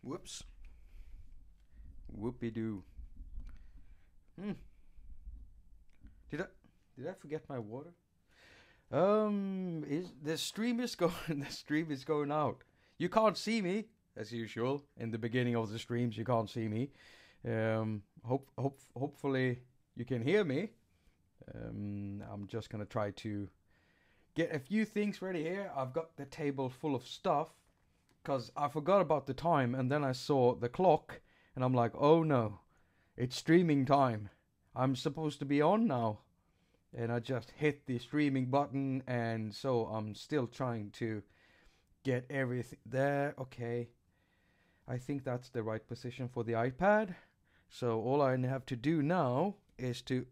Whoops. Whoopie-doo. Did I forget my water? Is the stream is going the stream is going out. You can't see me as usual in the beginning of the streams. You can't see me. Hopefully you can hear me. I'm just gonna try to get a few things ready here. I've got the table full of stuff because I forgot about the time, and then I saw the clock and I'm like, oh no, it's streaming time. I'm supposed to be on now. And I just hit the streaming button, and so I'm still trying to get everything there. Okay, I think that's the right position for the iPad. So all I have to do now is to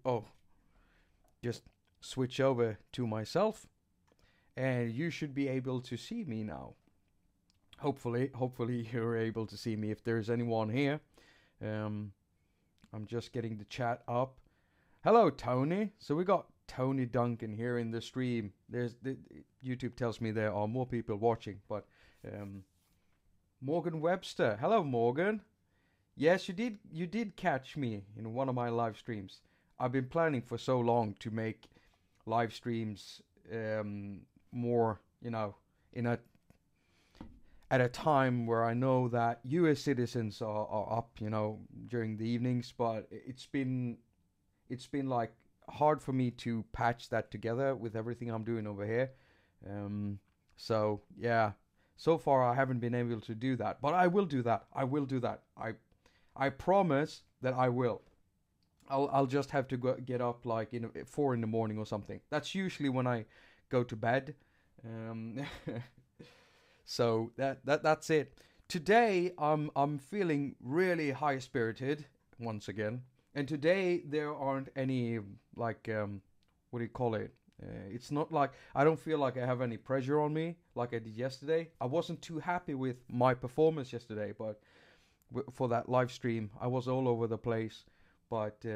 just switch over to myself, and you should be able to see me now. Hopefully you're able to see me if there's anyone here. I'm just getting the chat up. Hello, Tony. So we got Tony Duncan here in the stream. YouTube tells me there are more people watching, but Morgan Webster. Hello, Morgan. Yes, you did catch me in one of my live streams. I've been planning for so long to make live streams more, at a time where I know that US citizens are up, during the evenings, but it's been like hard for me to patch that together with everything I'm doing over here. So yeah, so far I haven't been able to do that, but I will do that. I promise that I will. I'll just have to get up like 4 in the morning or something. That's usually when I go to bed. So that's it. Today I'm feeling really high spirited once again. And today there aren't any what do you call it? It's not like I don't feel like I have any pressure on me like I did yesterday. I wasn't too happy with my performance yesterday, but for that live stream I was all over the place. But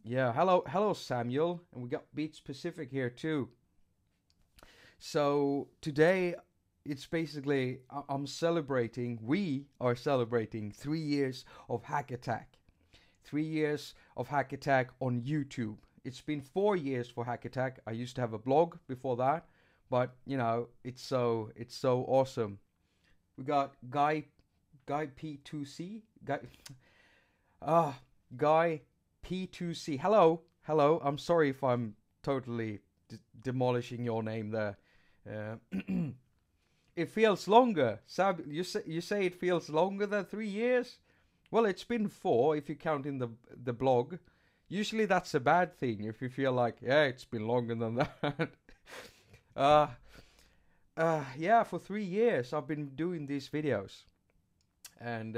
yeah, hello Samuel, and we got Beats Pacific here too. So today it's basically we are celebrating 3 years of haQ. 3 years of haQ on YouTube. It's been 4 years for haQ. I used to have a blog before that, but it's so awesome. We got Guy P2C, Guy P2C. Hello. I'm sorry if I'm totally demolishing your name there. It feels longer. Sab, you say it feels longer than 3 years? Well, it's been 4 if you count in the blog. Usually that's a bad thing if you feel like, yeah, it's been longer than that. Yeah, for 3 years I've been doing these videos. And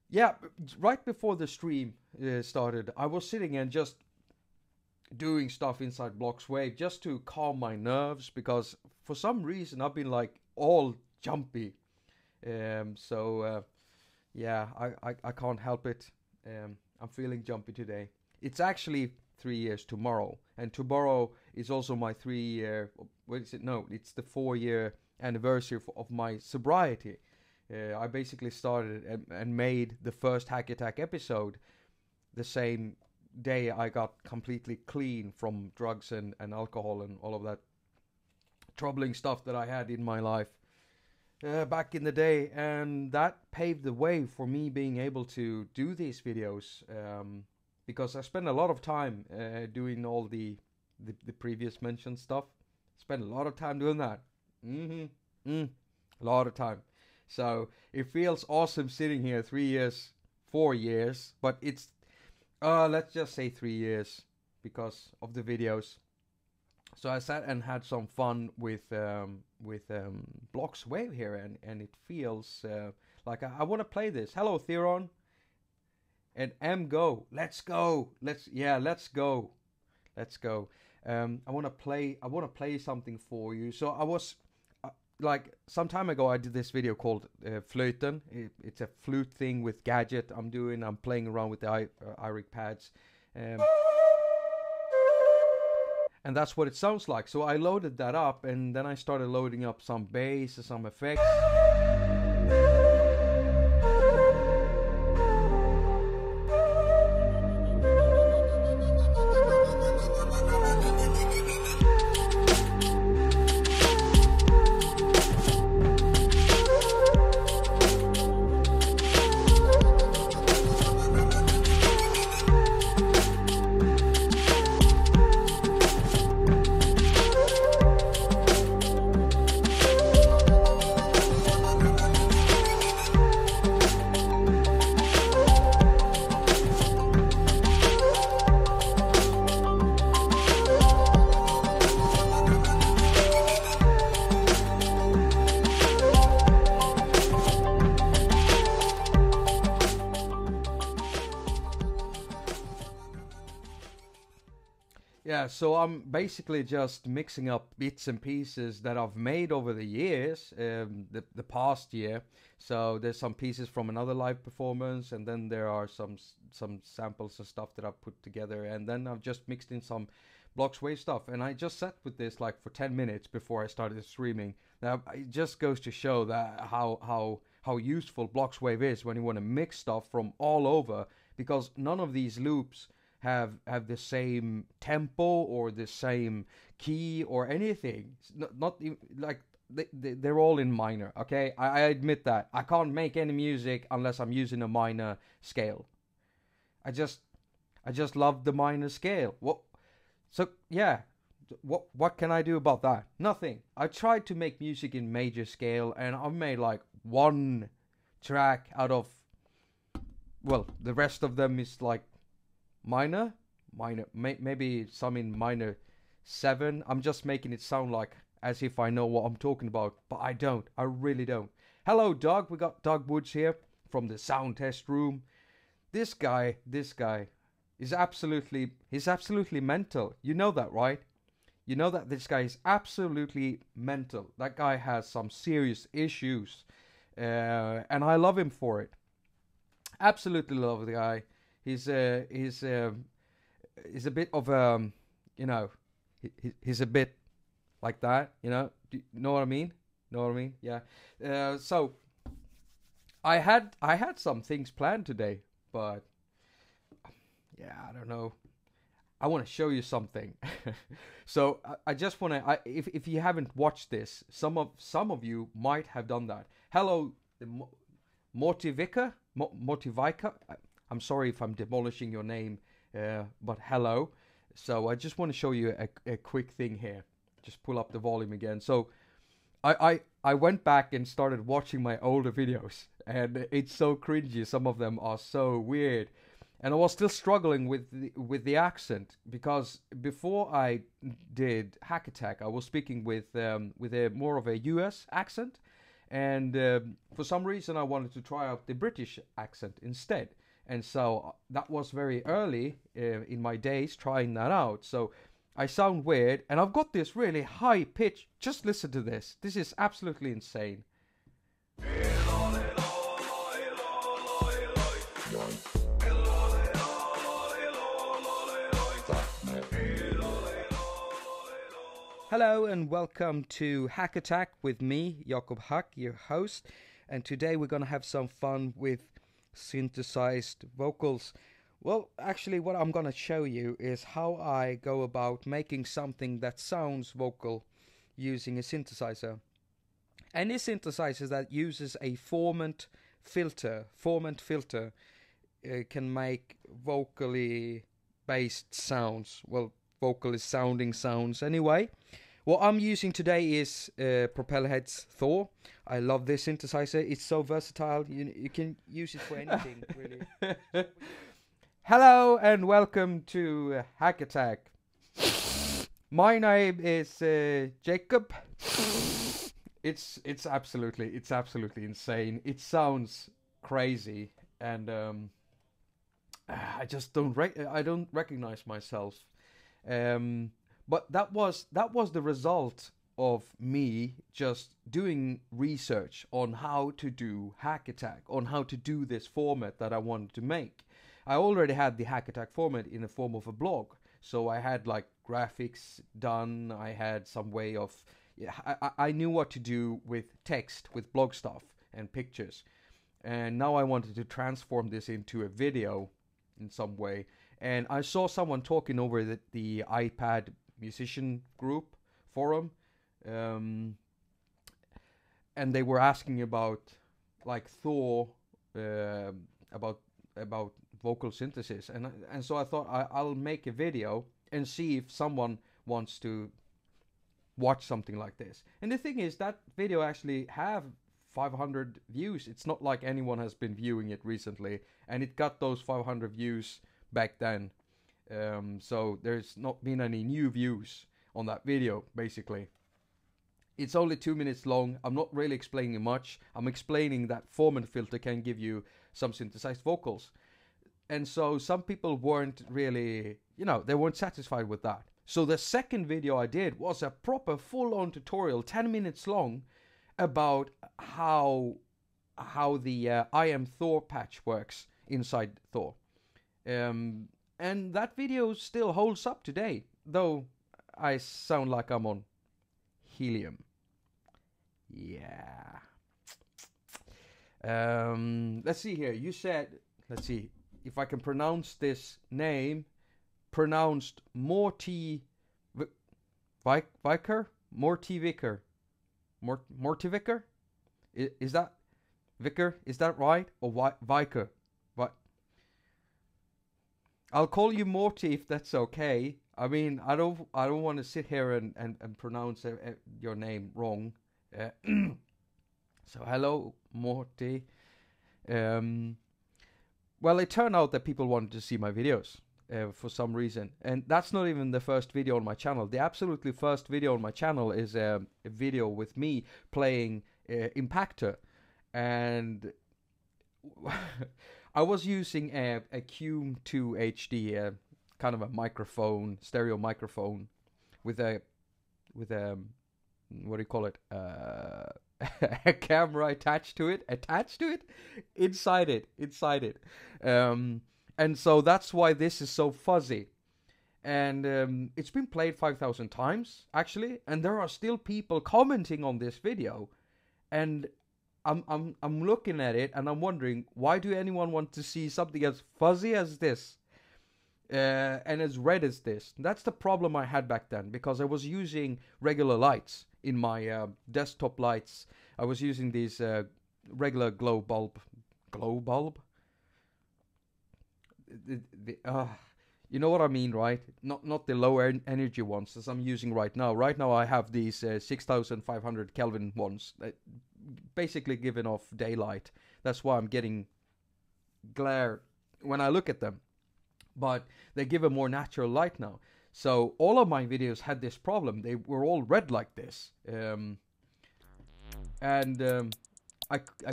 yeah, right before the stream started, I was sitting and just doing stuff inside Bloxwave just to calm my nerves, because for some reason I've been like all jumpy. Yeah, I can't help it. I'm feeling jumpy today. It's actually 3 years tomorrow, and tomorrow is also my 3 year. What is it? No, it's the 4 year anniversary of my sobriety. I basically started and made the first haQ episode the same day I got completely clean from drugs and alcohol and all of that troubling stuff that I had in my life back in the day, and that paved the way for me being able to do these videos, because I spent a lot of time doing all the previous mentioned stuff. Spent a lot of time doing that. A lot of time. So it feels awesome sitting here 3 years, 4 years, but it's let's just say 3 years because of the videos. So I sat and had some fun with Bloxwave here, and it feels like I want to play this. Hello, Theron. And go. Let's go. Let's go. I want to play something for you. So I was like some time ago I did this video called Flöten. It's a flute thing with gadget I'm playing around with the iRig pads. And that's what it sounds like. So I loaded that up, and then I started loading up some bass and some effects. Yeah, so I'm basically just mixing up bits and pieces that I've made over the years, the past year. So there's some pieces from another live performance, and then there are some samples and stuff that I've put together, and then I've just mixed in some Bloxwave stuff. And I just sat with this like for 10 minutes before I started streaming. Now it just goes to show that how useful Bloxwave is when you want to mix stuff from all over, because none of these loops have the same tempo or the same key or anything. Not even, like they're all in minor. Okay, I admit that I can't make any music unless I'm using a minor scale. I just love the minor scale. What? So yeah, what can I do about that? Nothing. I tried to make music in major scale, and I've made like one track out of, well, the rest of them is like minor, maybe some in minor 7. I'm just making it sound like as if I know what I'm talking about, but I don't. I really don't. Hello, Doug. We got Doug Woods here from the sound test room. This guy is absolutely mental. You know that, right? You know that this guy is absolutely mental. That guy has some serious issues, and I love him for it. Absolutely love the guy. He's a bit of you know, he's a bit like that, you know. Do you know what I mean? Know what I mean? Yeah. So I had some things planned today, but yeah, I don't know. I want to show you something. So I just want to. If you haven't watched this, some of you might have done that. Hello, Mortivika. I'm sorry if I'm demolishing your name, but hello. So I just want to show you a quick thing here. Just pull up the volume again. So I went back and started watching my older videos, and it's so cringy. Some of them are so weird, and I was still struggling with the accent, because before I did haQ, I was speaking with a more of a US accent, and for some reason I wanted to try out the British accent instead. And so that was very early in my days trying that out. So I sound weird, and I've got this really high pitch. Just listen to this. This is absolutely insane. Hello and welcome to haQ with me, Jakob, your host. And today we're going to have some fun with synthesized vocals. Well, actually what I'm gonna show you is how I go about making something that sounds vocal using a synthesizer. Any synthesizer that uses a formant filter can make vocally based sounds, well, vocally sounding sounds anyway. What I'm using today is Propellerhead's Thor. I love this synthesizer. It's so versatile. You can use it for anything, really. Hello and welcome to haQ. My name is Jakob. It's absolutely insane. It sounds crazy, and I just don't recognize myself. But that was the result of me just doing research on how to do haQ, on how to do this format that I wanted to make. I already had the haQ format in the form of a blog, so I had like graphics done. I had some way of, I knew what to do with text, with blog stuff and pictures, and now I wanted to transform this into a video in some way. And I saw someone talking over the iPad musician group forum, and they were asking about like Thor, about vocal synthesis, and so I thought I'll make a video and see if someone wants to watch something like this. And the thing is, that video actually have 500 views. It's not like anyone has been viewing it recently, and it got those 500 views back then. So there's not been any new views on that video, basically. It's only 2 minutes long. I'm not really explaining much. I'm explaining that formant filter can give you some synthesized vocals. And so some people weren't really, they weren't satisfied with that. So the second video I did was a proper full-on tutorial, 10 minutes long, about how the I am Thor patch works inside Thor. And that video still holds up today, though I sound like I'm on helium. Yeah. Let's see here. You said, let's see if I can pronounce this name. Pronounced Morty Vicker? Morty Vicker. Morty Vicker? Is that Vicker? Is that right? Or Vicker? What? I'll call you Morty if that's okay. I mean, I don't want to sit here and pronounce your name wrong. So hello, Morty. Well, it turned out that people wanted to see my videos for some reason, and that's not even the first video on my channel. The absolutely first video on my channel is a video with me playing Impactor, and I was using a Q2 HD, kind of a microphone, stereo microphone, with a what do you call it? A camera attached to it, inside it. And so that's why this is so fuzzy. And it's been played 5,000 times, actually, and there are still people commenting on this video. And I'm looking at it and I'm wondering, why do anyone want to see something as fuzzy as this? And as red as this? That's the problem I had back then, because I was using regular lights in my desktop lights. I was using these regular glow bulb. You know what I mean, right? Not the lower energy ones as I'm using right now. Right now I have these 6,500 Kelvin ones that basically giving off daylight. That's why I'm getting glare when I look at them. But they give a more natural light now. So all of my videos had this problem. They were all red like this. I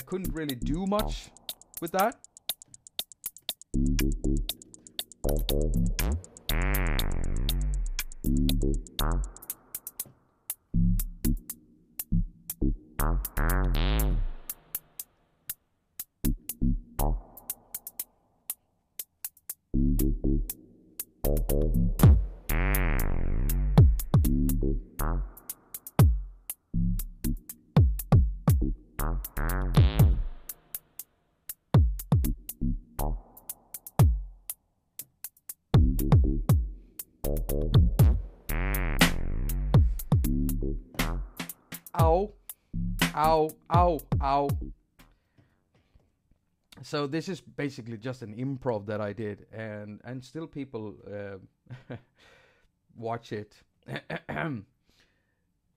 couldn't really do much with that. Ow. So this is basically just an improv that I did, and still people watch it.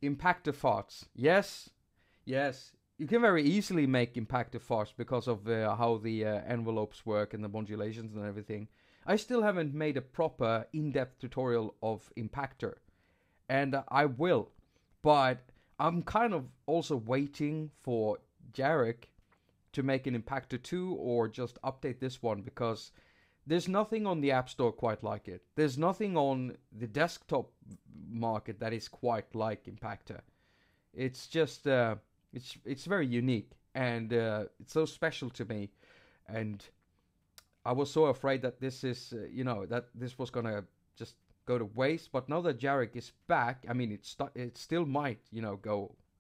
Impactor farts. Yes. You can very easily make impactor farts because of how the envelopes work and the modulations and everything. I still haven't made a proper in-depth tutorial of impactor, and I will, but I'm kind of also waiting for Jarek to make an Impactor 2 or just update this one, because there's nothing on the App Store quite like it. There's nothing on the desktop market that is quite like Impactor. It's just, it's very unique, and it's so special to me. And I was so afraid that this is, that this was gonna just go to waste. But now that Jarek is back, I mean, it still might,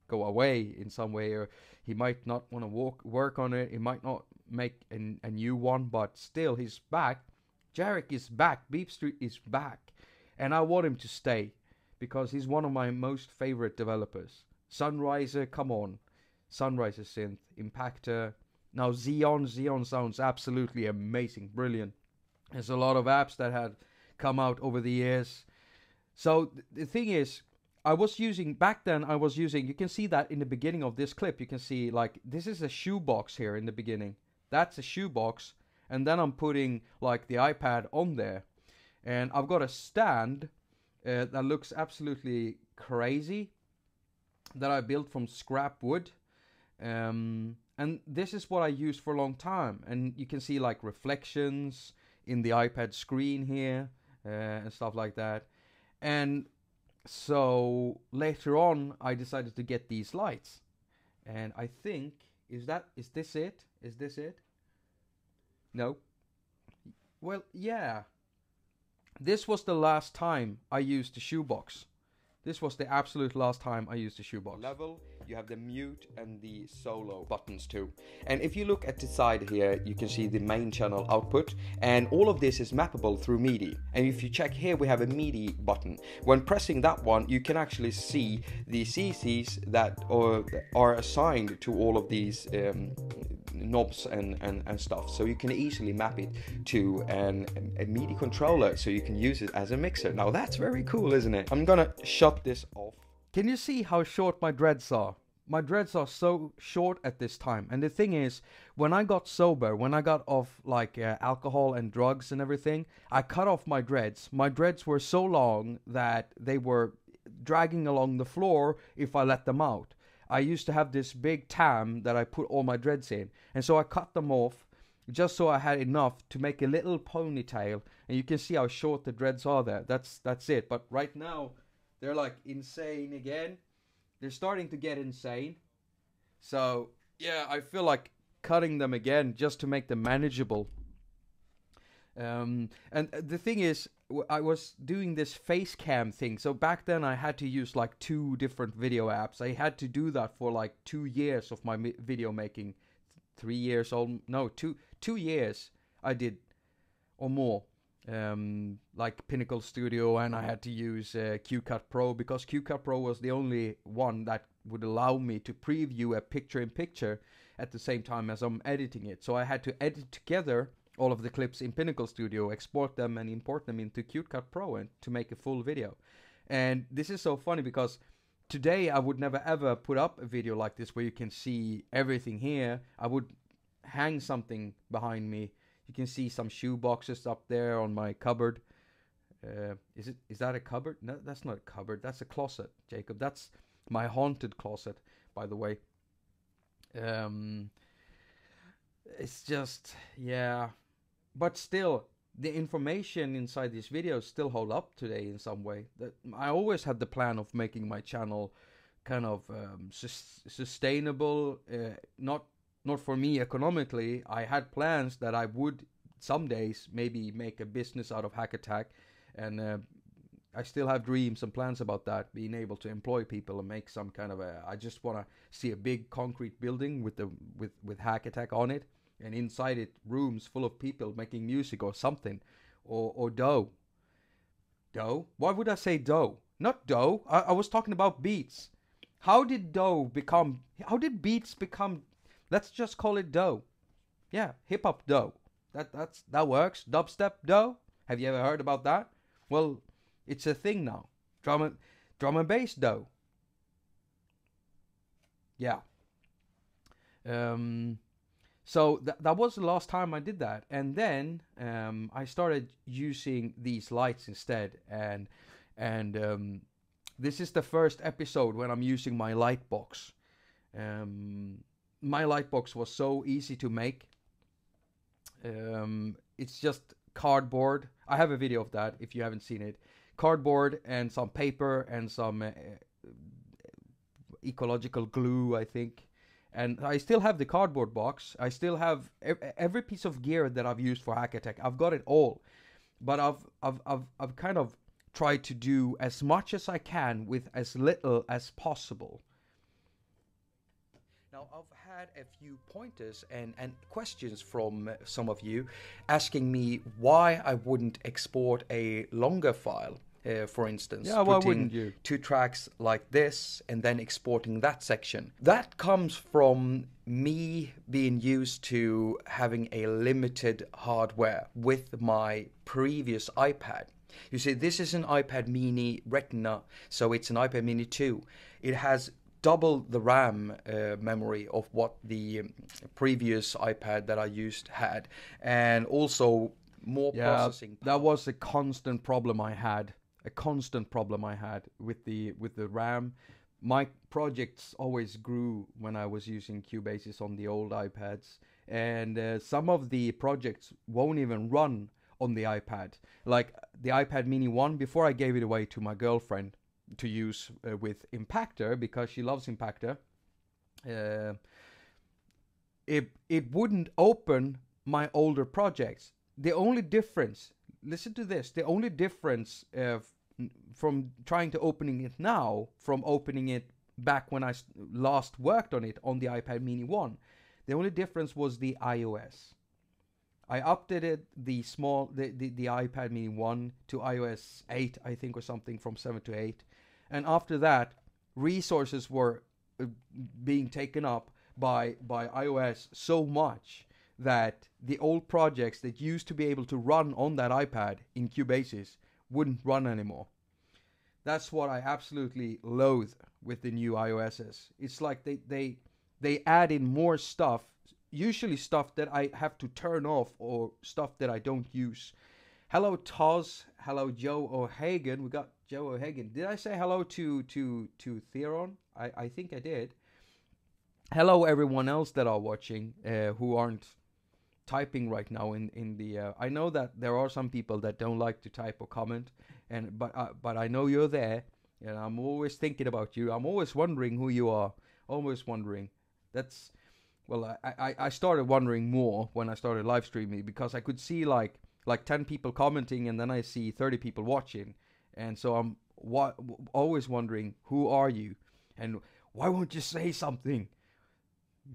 go away in some way, or he might not want to work on it. He might not make a new one, but still, he's back. Jarek is back. Beep Street is back, and I want him to stay because he's one of my most favorite developers. Sunriser, come on, Sunriser synth, Impactor. Now Xeon sounds absolutely amazing, brilliant. There's a lot of apps that had come out over the years. So the thing is, back then I was using, you can see that in the beginning of this clip, you can see like, this is a shoebox here in the beginning. That's a shoebox, and then I'm putting like the iPad on there. And I've got a stand that looks absolutely crazy that I built from scrap wood. And this is what I used for a long time. And you can see like reflections in the iPad screen here and stuff like that. And so later on, I decided to get these lights. And I think, is this it? Is this it? No. Well, yeah. This was the last time I used the shoebox. This was the absolute last time I used the shoebox. Level, you have the mute and the solo buttons too. And if you look at the side here, you can see the main channel output, and all of this is mappable through MIDI. And if you check here, we have a MIDI button. When pressing that one, you can actually see the CCs that are assigned to all of these knobs and stuff, so you can easily map it to a MIDI controller, so you can use it as a mixer. Now that's very cool, isn't it? I'm gonna shut this off. Can you see how short my dreads are? My dreads are so short at this time. And the thing is, when I got sober, when I got off like alcohol and drugs and everything, I cut off my dreads. My dreads were so long that they were dragging along the floor if I let them out. I used to have this big tam that I put all my dreads in, and so I cut them off just so I had enough to make a little ponytail. And you can see how short the dreads are there. That's it. But right now they're like insane again. They're starting to get insane. So yeah, I feel like cutting them again just to make them manageable. And the thing is, I was doing this face cam thing. So back then I had to use like 2 different video apps. I had to do that for like 2 years of my video making. 3 years old, no, 2 years I did or more. Like Pinnacle Studio, and I had to use QCut Pro, because QCut Pro was the only one that would allow me to preview a picture-in-picture at the same time as I'm editing it. So I had to edit together all of the clips in Pinnacle Studio, export them and import them into QCut Pro and to make a full video. And this is so funny because today I would never ever put up a video like this where you can see everything here. I would hang something behind me. You can see some shoe boxes up there on my cupboard. Is that a cupboard? No, that's not a cupboard. That's a closet, Jacob. That's my haunted closet, by the way. It's just, yeah. But still, the information inside these videos still hold up today in some way. That I always had the plan of making my channel kind of sustainable, not for me economically. I had plans that I would some days maybe make a business out of haQ, and I still have dreams and plans about that, being able to employ people and make some kind of I just want to see a big concrete building with haQ on it, and inside it rooms full of people making music or something, or dough. Why would I say dough? Not dough. I was talking about beats. How did beats become? Let's just call it dough. Yeah, hip hop dough. That works. Dubstep dough. Have you ever heard about that? Well, it's a thing now. Drum and bass dough. Yeah. So that was the last time I did that, and then I started using these lights instead, and this is the first episode when I'm using my light box. My light box was so easy to make. It's just cardboard. I have a video of that if you haven't seen it. Cardboard and some paper and some ecological glue, I think. And I still have the cardboard box. I still have every piece of gear that I've used for haQ. I've got it all, but I've kind of tried to do as much as I can with as little as possible. Now, I've had a few pointers and questions from some of you asking me why I wouldn't export a longer file. For instance, yeah, why wouldn't you? 2 tracks like this and then exporting that section. That comes from me being used to having a limited hardware with my previous iPad. You see, this is an iPad mini Retina, so it's an iPad mini 2. It has double the RAM memory of what the previous iPad that I used had, and also more processing power. That was a constant problem I had. With the RAM. My projects always grew when I was using Cubases on the old iPads, and some of the projects won't even run on the iPad. Like the iPad Mini 1, before I gave it away to my girlfriend to use with Impactor, because she loves Impactor, it wouldn't open my older projects. The only difference, listen to this, the only difference from trying to opening it now from opening it back when I last worked on it on the iPad Mini 1, the only difference was the iOS. I updated the iPad Mini 1 to iOS 8, I think, or something, from 7 to 8. And after that, resources were being taken up by iOS so much that the old projects that used to be able to run on that iPad in Cubasis wouldn't run anymore. That's what I absolutely loathe with the new iOSs. It's like they add in more stuff, usually stuff that I have to turn off or stuff that I don't use. Hello Toz, hello Joe O'Hagan. We got Joe O'Hagan. Did I say hello to Theron? I think I did. Hello everyone else that are watching who aren't typing right now in the I know that there are some people that don't like to type or comment, but I know you're there, and I'm always thinking about you. I'm always wondering who you are. Always wondering. That's, well, I started wondering more when I started live streaming, because I could see like 10 people commenting, and then I see 30 people watching, and so I'm always wondering, who are you, and why won't you say something?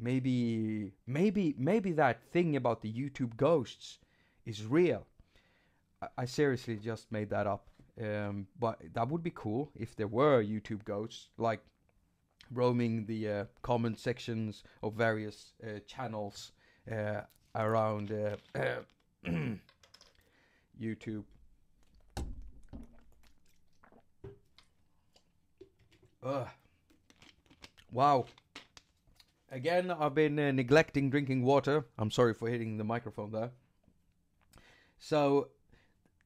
Maybe that thing about the YouTube ghosts is real. I seriously just made that up. But that would be cool if there were YouTube ghosts, like roaming the comment sections of various channels around YouTube. Wow. Again, I've been neglecting drinking water. I'm sorry for hitting the microphone there. So,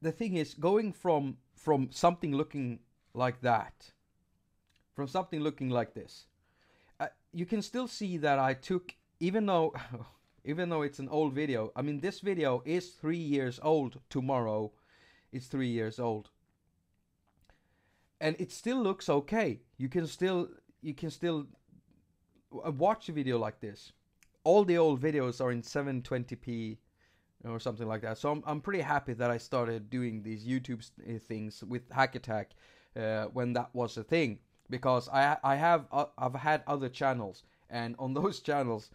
the thing is, going from something looking like that, from something looking like this, you can still see that I took, even though it's an old video. I mean, this video is 3 years old. Tomorrow, it's 3 years old, and it still looks okay. You can still watch a video like this. All the old videos are in 720p or something like that. So I'm pretty happy that I started doing these YouTube things with haQ when that was a thing, because I've had other channels, and on those channels,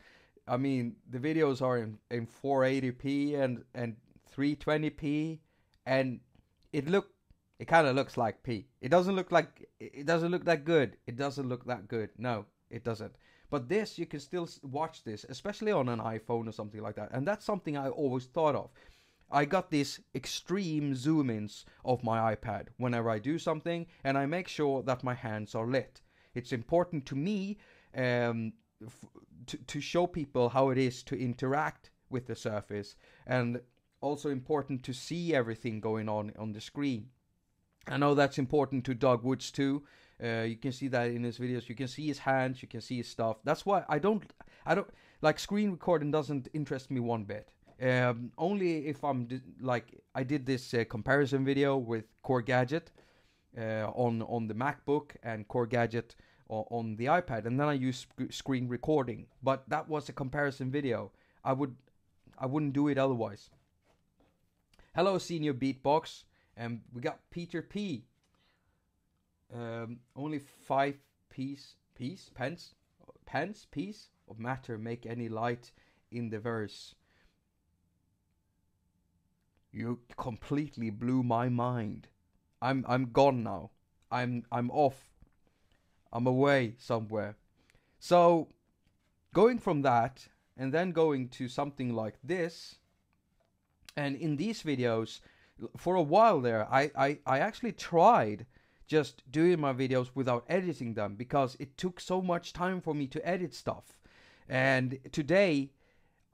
I mean, the videos are in 480p and 320p, and it kind of looks like P. It doesn't look that good. It doesn't look that good. No, it doesn't. But this, you can still watch this, especially on an iPhone or something like that. And that's something I always thought of. I got these extreme zoom-ins of my iPad whenever I do something, and I make sure that my hands are lit. It's important to me to show people how it is to interact with the surface, and also important to see everything going on the screen. I know that's important to Doug Woods too. You can see that in his videos. You can see his hands, you can see his stuff. That's why I don't like, screen recording doesn't interest me one bit. Only if I did this comparison video with Core Gadget on the MacBook and Core Gadget on the iPad, and then I use screen recording. But that was a comparison video. I wouldn't do it otherwise. Hello, Senior Beatbox, and we got Peter P. Only 5 pence of matter make any light in the verse. You completely blew my mind. I'm gone now. I'm off. I'm away somewhere. So, going from that and then going to something like this, and in these videos, for a while there, I actually tried just doing my videos without editing them, because it took so much time for me to edit stuff. And today,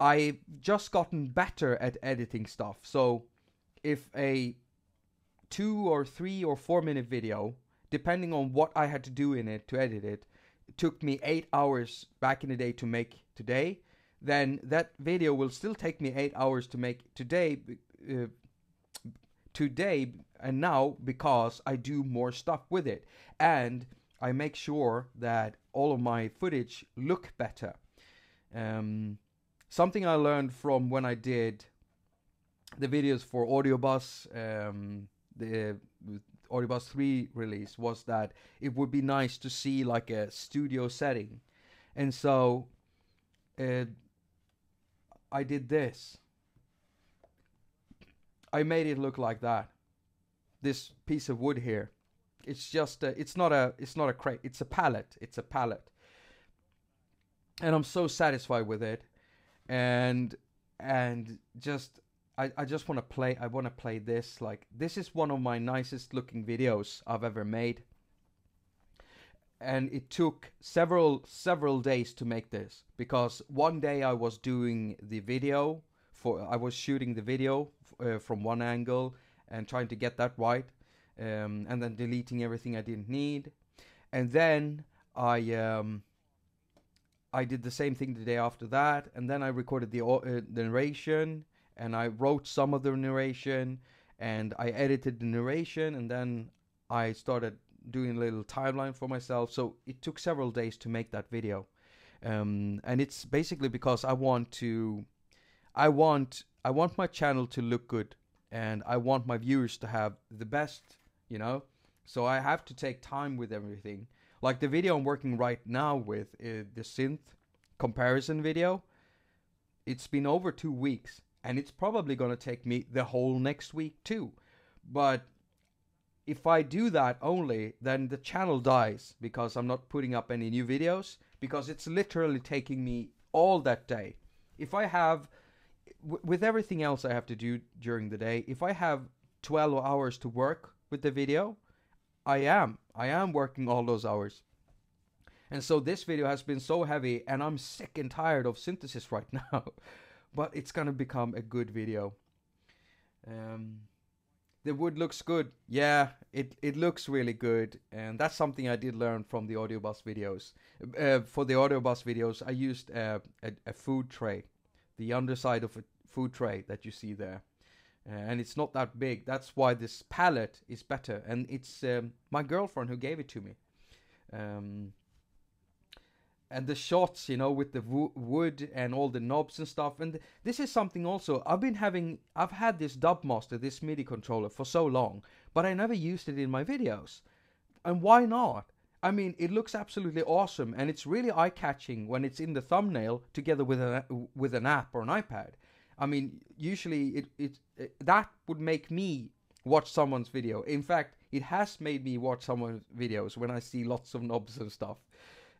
I've just gotten better at editing stuff. So if a 2 or 3 or 4 minute video, depending on what I had to do in it to edit it, took me 8 hours back in the day to make today, then that video will still take me 8 hours to make today, today and now because I do more stuff with it, and I make sure that all of my footage look better. Something I learned from when I did the videos for AudioBus, the AudioBus 3 release, was that it would be nice to see like a studio setting. And so I did this. I made it look like that. This piece of wood here. It's just it's not a crate. It's a pallet. It's a pallet. And I'm so satisfied with it. And just I just want to play. I want to play this. Like, this is one of my nicest looking videos I've ever made. And it took several days to make this, because one day I was doing the video I was shooting the video from one angle and trying to get that right, and then deleting everything I didn't need, and then I did the same thing the day after that, and then I recorded the narration, and I wrote some of the narration, and I edited the narration, and then I started doing a little timeline for myself. So it took several days to make that video, and it's basically because I want my channel to look good, and I want my viewers to have the best, you know. So I have to take time with everything. Like the video I'm working right now with, the synth comparison video, it's been over 2 weeks, and it's probably gonna take me the whole next week too. But if I do that only, then the channel dies, because I'm not putting up any new videos, because it's literally taking me all that day. If I have, with everything else I have to do during the day, if I have 12 hours to work with the video, I am working all those hours. And so this video has been so heavy, and I'm sick and tired of synthesis right now. But it's gonna become a good video. The wood looks good. Yeah, it looks really good, and that's something I did learn from the AudioBus videos. For the AudioBus videos, I used a food tray, the underside of a food tray that you see there, and it's not that big. That's why this palette is better, and it's my girlfriend who gave it to me. And the shots, you know, with the wood and all the knobs and stuff. And this is something also, I've had this Dubmaster, this MIDI controller, for so long, but I never used it in my videos. And why not? I mean, it looks absolutely awesome, and it's really eye-catching when it's in the thumbnail together with an app or an iPad. I mean, usually that would make me watch someone's video. In fact, it has made me watch someone's videos when I see lots of knobs and stuff.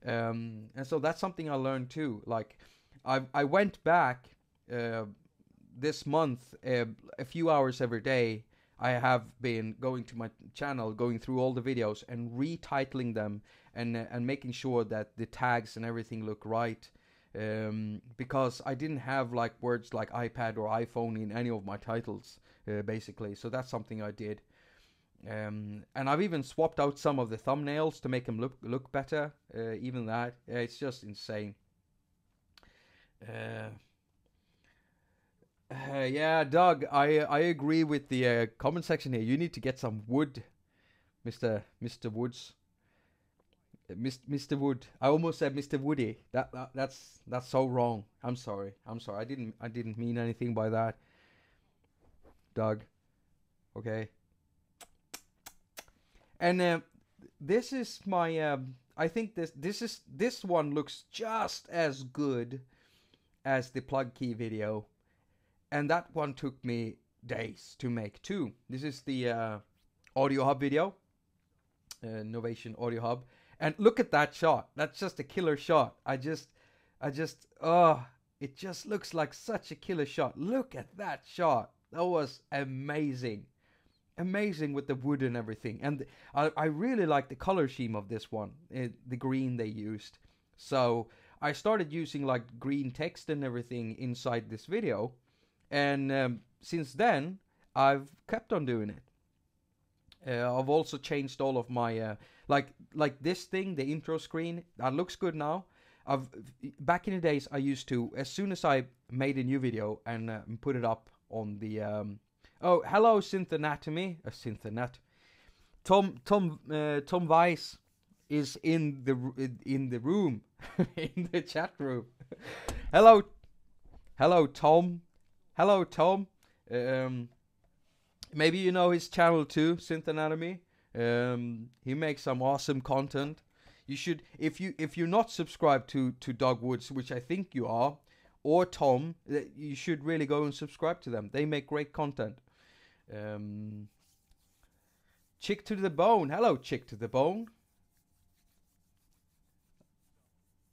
And so that's something I learned too. Like, I went back this month a few hours every day. I have been going to my channel, going through all the videos and retitling them, and making sure that the tags and everything look right, because I didn't have like words like iPad or iPhone in any of my titles, basically. So that's something I did. And I've even swapped out some of the thumbnails to make them look better. Even that, it's just insane. Yeah, Doug, I agree with the comment section here. You need to get some wood, Mr. Woods. Mr. Wood. I almost said Mr. Woody. That's so wrong. I'm sorry. I didn't mean anything by that, Doug. Okay. And this is my I think this one looks just as good as the plug key video, and that one took me days to make too. This is the Audio Hub video, Novation Audio Hub, and look at that shot. That's just a killer shot. It just looks like such a killer shot. Look at that shot. That was amazing. Amazing with the wood and everything. And I really like the color scheme of this one, the green they used. So I started using like green text and everything inside this video, and since then I've kept on doing it. I've also changed all of my like this thing, the intro screen, that looks good now. Back in the days I used to, as soon as I made a new video and put it up on the Oh, hello, Synthanatomy. Synthanat. Tom Weiss is in the room, in the chat room. Hello, Tom. Hello, Tom. Maybe you know his channel too, Synthanatomy. He makes some awesome content. You should, if you're not subscribed to Dogwoods, which I think you are, or Tom, you should really go and subscribe to them. They make great content. Chick to the Bone. Hello, Chick to the Bone.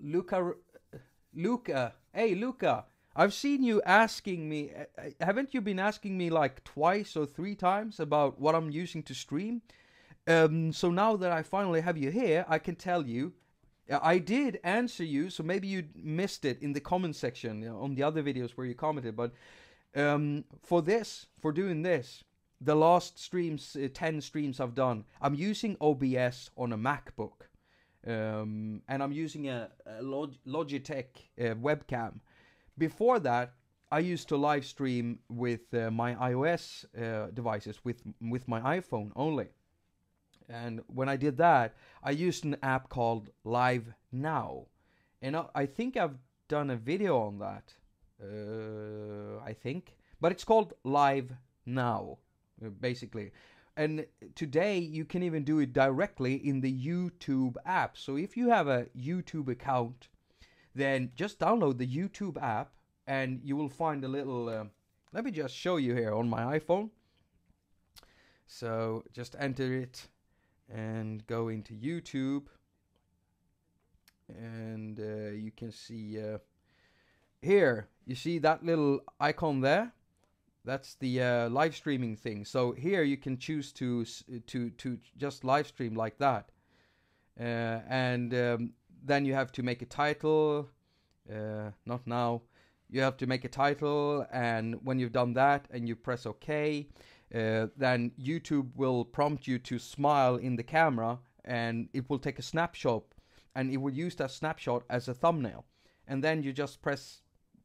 Luca. Hey, Luca. I've seen you asking me. Haven't you been asking me like twice or 3 times about what I'm using to stream? So now that I finally have you here, I can tell you. I did answer you, so maybe you missed it in the comment section, you know, on the other videos where you commented. But for doing this, the last streams, 10 streams I've done, I'm using OBS on a MacBook. And I'm using a Logitech webcam. Before that, I used to live stream with my iOS devices, with my iPhone only. And when I did that, I used an app called Live Now. And I think I've done a video on that. I think. But it's called Live Now, basically. And today, you can even do it directly in the YouTube app. So if you have a YouTube account, then just download the YouTube app and you will find a little... let me just show you here on my iPhone. So just enter it and go into YouTube, and you can see here, you see that little icon there? That's the live streaming thing. So here you can choose to just live stream like that, and then you have to make a title. Not now. You have to make a title, and when you've done that and you press OK, then YouTube will prompt you to smile in the camera, and it will take a snapshot, and it will use that snapshot as a thumbnail. And then you just press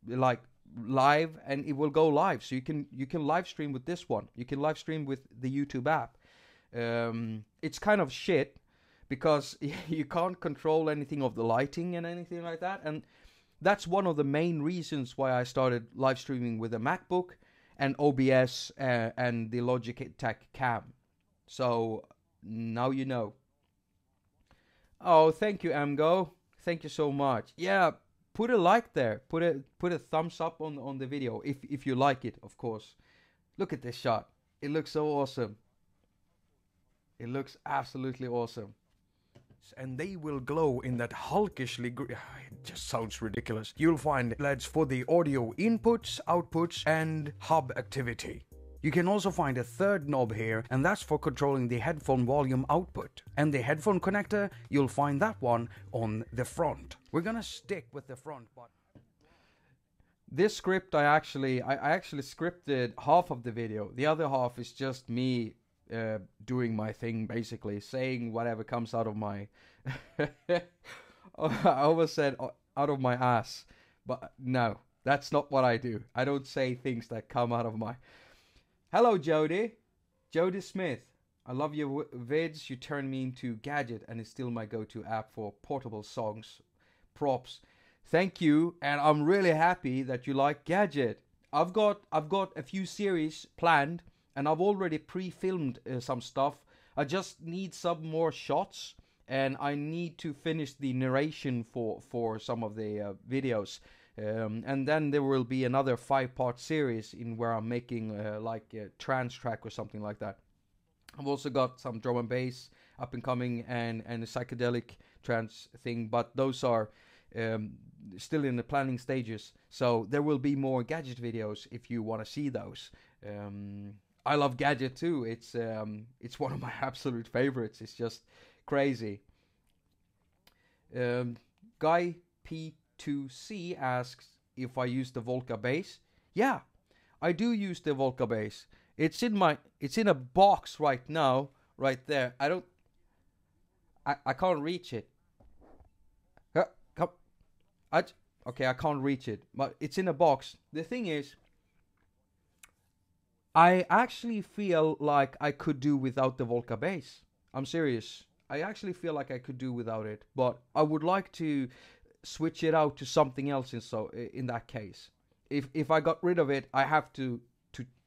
like live, and it will go live. So you can live stream with this one. You can live stream with the YouTube app. It's kind of shit because you can't control anything of the lighting and anything like that. And that's one of the main reasons why I started live streaming with a MacBook and OBS and the Logitech Cam. So now you know. Oh, thank you, Amgo. Thank you so much. Yeah, put a like there. Put a thumbs up on the video if you like it, of course. Look at this shot. It looks so awesome. It looks absolutely awesome. And they will glow in that hulkishly it just sounds ridiculous. You'll find LEDs for the audio inputs, outputs, and hub activity. You can also find a third knob here, and that's for controlling the headphone volume output. And the headphone connector, you'll find that one on the front. We're gonna stick with the front, but this script I actually scripted half of the video. The other half is just me doing my thing, basically saying whatever comes out of my I almost said out of my ass, but no, that's not what I do. I don't say things that come out of my... Hello, Jody Smith. I love your vids. You turn me into Gadget, and it's still my go-to app for portable songs props. Thank you, and I'm really happy that you like Gadget. I've got a few series planned, and I've already pre-filmed some stuff. I just need some more shots, and I need to finish the narration for some of the videos. And then there will be another 5-part series in where I'm making like a trance track or something like that. I've also got some drum and bass up and coming, and a psychedelic trance thing, but those are still in the planning stages. So there will be more Gadget videos if you want to see those. I love Gadget too. It's one of my absolute favorites. It's just crazy. Guy P2C asks if I use the Volca bass. Yeah, I do use the Volca bass. It's in a box right now, right there. I can't reach it. Okay, I can't reach it, but it's in a box. The thing is, I actually feel like I could do without the Volca bass. I'm serious. I actually feel like I could do without it, but I would like to switch it out to something else. In that case, if I got rid of it, I have to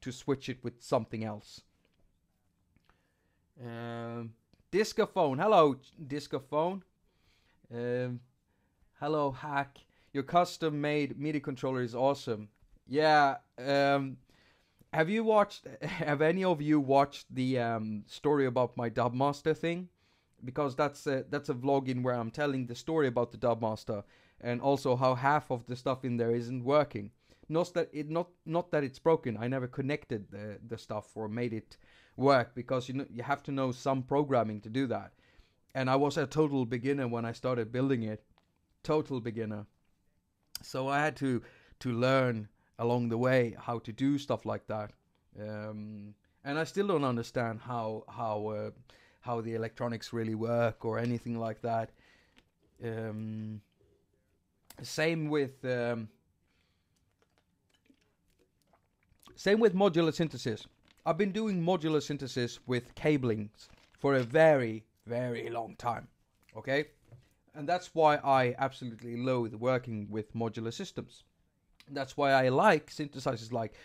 switch it with something else. Discophone, hello Discophone. Um, Hello haQ. Your custom made MIDI controller is awesome. Yeah. Have you watched? Have any of you watched the story about my Dubmaster thing? Because that's a vlog in where I'm telling the story about the Dubmaster and also how half of the stuff in there isn't working. Not that it's broken. I never connected the stuff or made it work because you have to know some programming to do that. And I was a total beginner when I started building it. Total beginner. So I had to learn along the way how to do stuff like that. And I still don't understand how the electronics really work or anything like that. Same with modular synthesis. I've been doing modular synthesis with cablings for a very, very long time. Okay? And that's why I absolutely loathe working with modular systems. That's why I like synthesizers like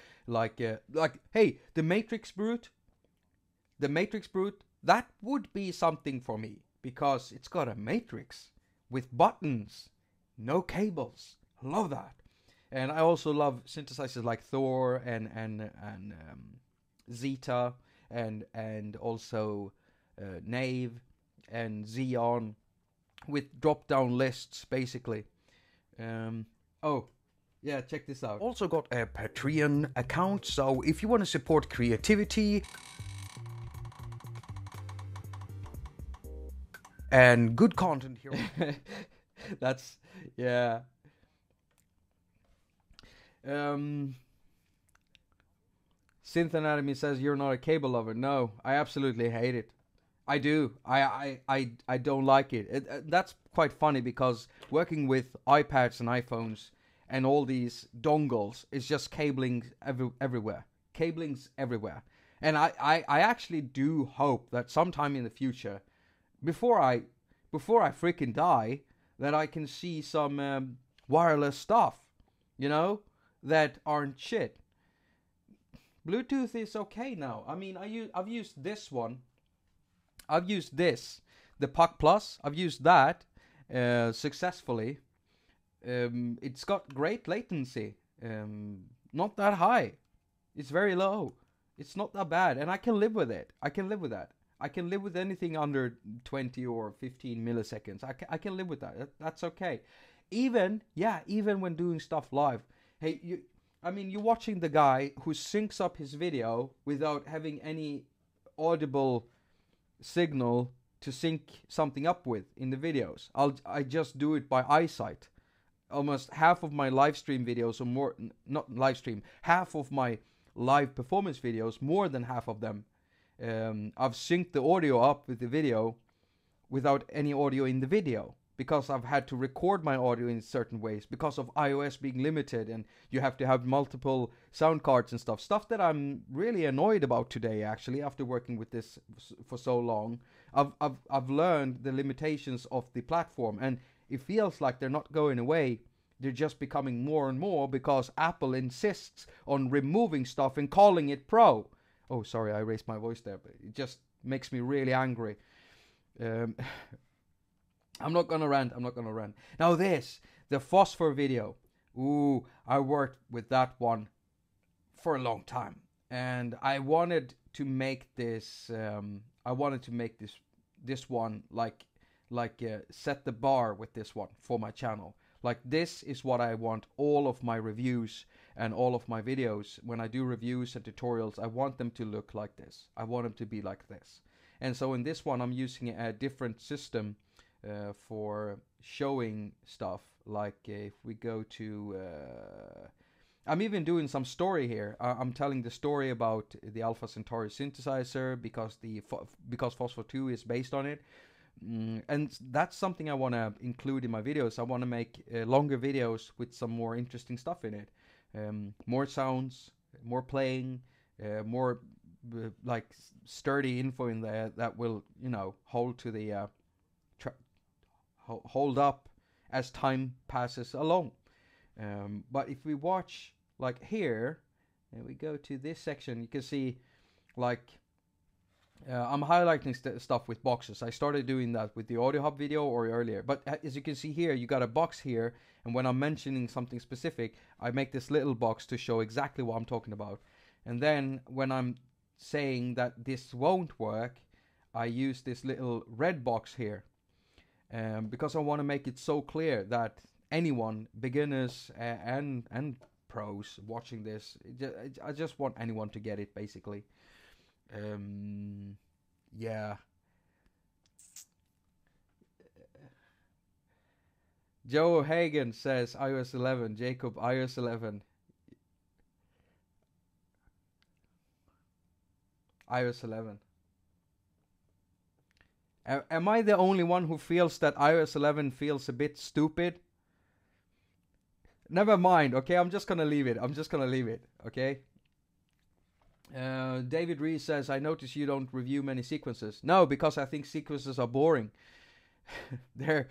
hey, the Matrix Brute, that would be something for me because it's got a matrix with buttons, no cables. I love that. And I also love synthesizers like Thor and Zeta and also Nave and Xeon with drop-down lists, basically. Oh, yeah, check this out. Also got a Patreon account, so if you want to support creativity and good content here. That's, yeah. Synth Anatomy says you're not a cable lover. No, I absolutely hate it. I do. I don't like it. That's quite funny because working with iPads and iPhones and all these dongles is just cabling everywhere. Cabling's everywhere. And I actually do hope that sometime in the future, before I freaking die, that I can see some wireless stuff, that aren't shit. Bluetooth is okay now. I mean, I've used this one. I've used this, the puck Plus. I've used that successfully. It's got great latency. Not that high. It's very low. It's not that bad, and I can live with it. I can live with that. I can live with anything under 20 or 15 milliseconds. I can live with that. That's okay. Even when doing stuff live. Hey, you're watching the guy who syncs up his video without having any audible signal to sync something up with in the videos. I just do it by eyesight. Almost half of my live stream videos, or more, not live stream, half of my live performance videos, more than half of them, I've synced the audio up with the video without any audio in the video, because I've had to record my audio in certain ways because of iOS being limited, and you have to have multiple sound cards and stuff that I'm really annoyed about today, actually, after working with this for so long. I've learned the limitations of the platform, and it feels like they're not going away. They're just becoming more and more because Apple insists on removing stuff and calling it pro. Oh, sorry, I raised my voice there, but it just makes me really angry. I'm not gonna rant. Now the phosphor video. Ooh, I worked with that one for a long time, and I wanted to make this. This one set the bar with this one for my channel. Like, this is what I want all of my reviews and all of my videos. When I do reviews and tutorials, I want them to look like this. I want them to be like this. And so in this one, I'm using a different system for showing stuff. Like if we go to I'm even doing some story here. I'm telling the story about the Alpha Centauri synthesizer because Phosphor 2 is based on it. And that's something I want to include in my videos. I want to make longer videos with some more interesting stuff in it. More sounds, more playing, more like sturdy info in there that will, you know, hold to the hold up as time passes along. But if we watch like here, and we go to this section, you can see like I'm highlighting stuff with boxes. I started doing that with the Audio Hub video or earlier. But as you can see here, you got a box here, and when I'm mentioning something specific, I make this little box to show exactly what I'm talking about. And then when I'm saying that this won't work, I use this little red box here, because I want to make it so clear that anyone, beginners and pros watching this, I just want anyone to get it, basically. Yeah. Joe Hagen says iOS 11. Jakob, iOS 11. iOS 11. Am I the only one who feels that iOS 11 feels a bit stupid? Never mind, okay? I'm just gonna leave it. Okay? David Rees says, I notice you don't review many sequences. No, because I think sequences are boring. It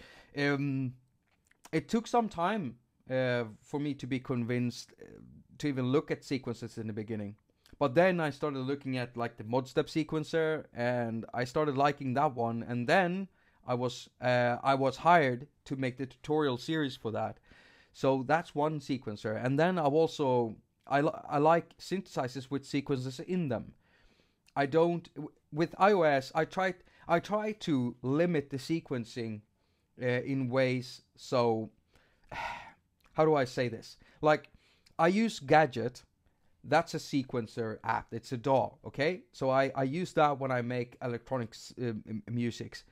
took some time for me to be convinced to even look at sequences in the beginning. But then I started looking at like the ModStep sequencer, and I started liking that one. And then I was hired to make the tutorial series for that. So that's one sequencer. And then I've also I like synthesizers with sequences in them. I don't with iOS. I try to limit the sequencing in ways. So how do I say this? Like I use Gadget. That's a sequencer app. It's a DAW, okay? So I use that when I make electronics musics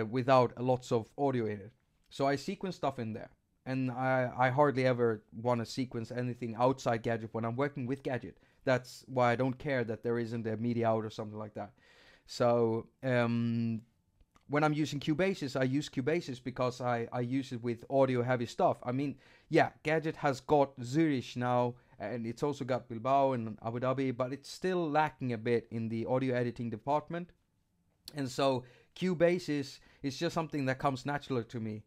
without lots of audio in it. So I sequence stuff in there. And I hardly ever want to sequence anything outside Gadget when I'm working with Gadget. That's why I don't care that there isn't a MIDI out or something like that. So when I'm using Cubasis, I use Cubasis because I use it with audio heavy stuff. I mean, yeah, Gadget has got Zurich now, and it's also got Bilbao and Abu Dhabi, but it's still lacking a bit in the audio editing department. And so Cubasis is just something that comes naturally to me.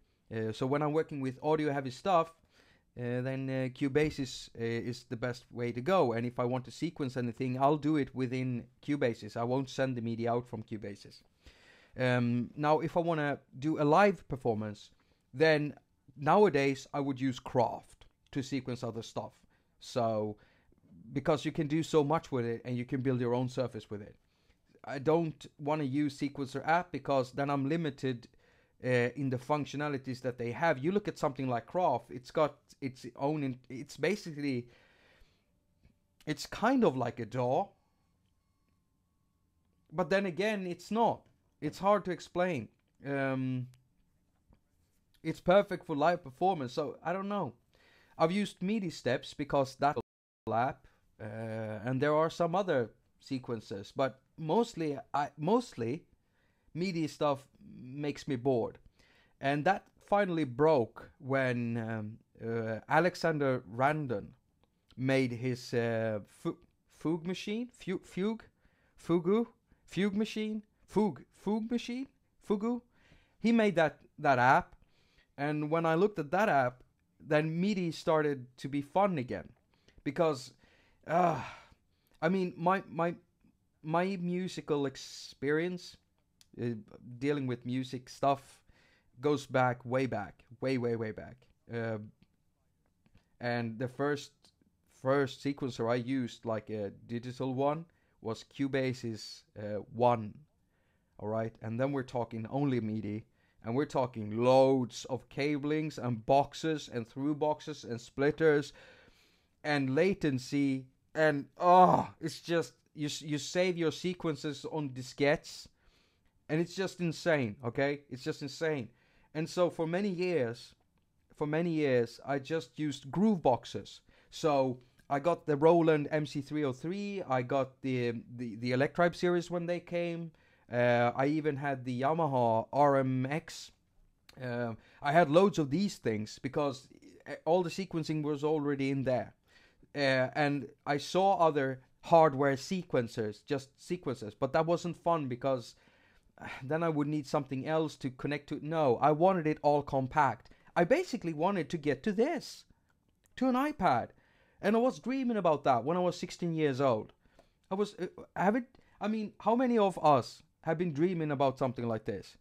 So when I'm working with audio heavy stuff, then Cubasis is the best way to go. And if I want to sequence anything, I'll do it within Cubasis. I won't send the MIDI out from Cubasis. Now, if I want to do a live performance, then nowadays I would use Craft to sequence other stuff. So, because you can do so much with it and you can build your own surface with it. I don't want to use Sequencer app because then I'm limited in the functionalities that they have. You look at something like Craft, it's got its own, it's basically, it's kind of like a DAW, but then again, it's not. It's hard to explain. It's perfect for live performance, so I don't know. I've used MIDI steps because that's a app, and there are some other sequences, but mostly MIDI stuff makes me bored. And that finally broke when Alexander Randon made his Fugue machine, Fugu. He made that app, and when I looked at that app, then MIDI started to be fun again, because I mean my musical experience dealing with music stuff goes way back. And the first sequencer I used, like a digital one, was Cubase's 1. All right, and then we're talking only MIDI, and we're talking loads of cablings and boxes and through boxes and splitters and latency, and it's just you save your sequences on diskettes, and it's just insane. Okay, it's just insane. And so for many years I just used groove boxes. So I got the Roland MC303, I got the Electribe series when they came. I even had the Yamaha RMX. I had loads of these things because all the sequencing was already in there. And I saw other hardware sequencers, just sequencers. But that wasn't fun because then I would need something else to connect to. No, I wanted it all compact. I basically wanted to get to this, to an iPad. And I was dreaming about that when I was 16 years old. I was, how many of us have been dreaming about something like this?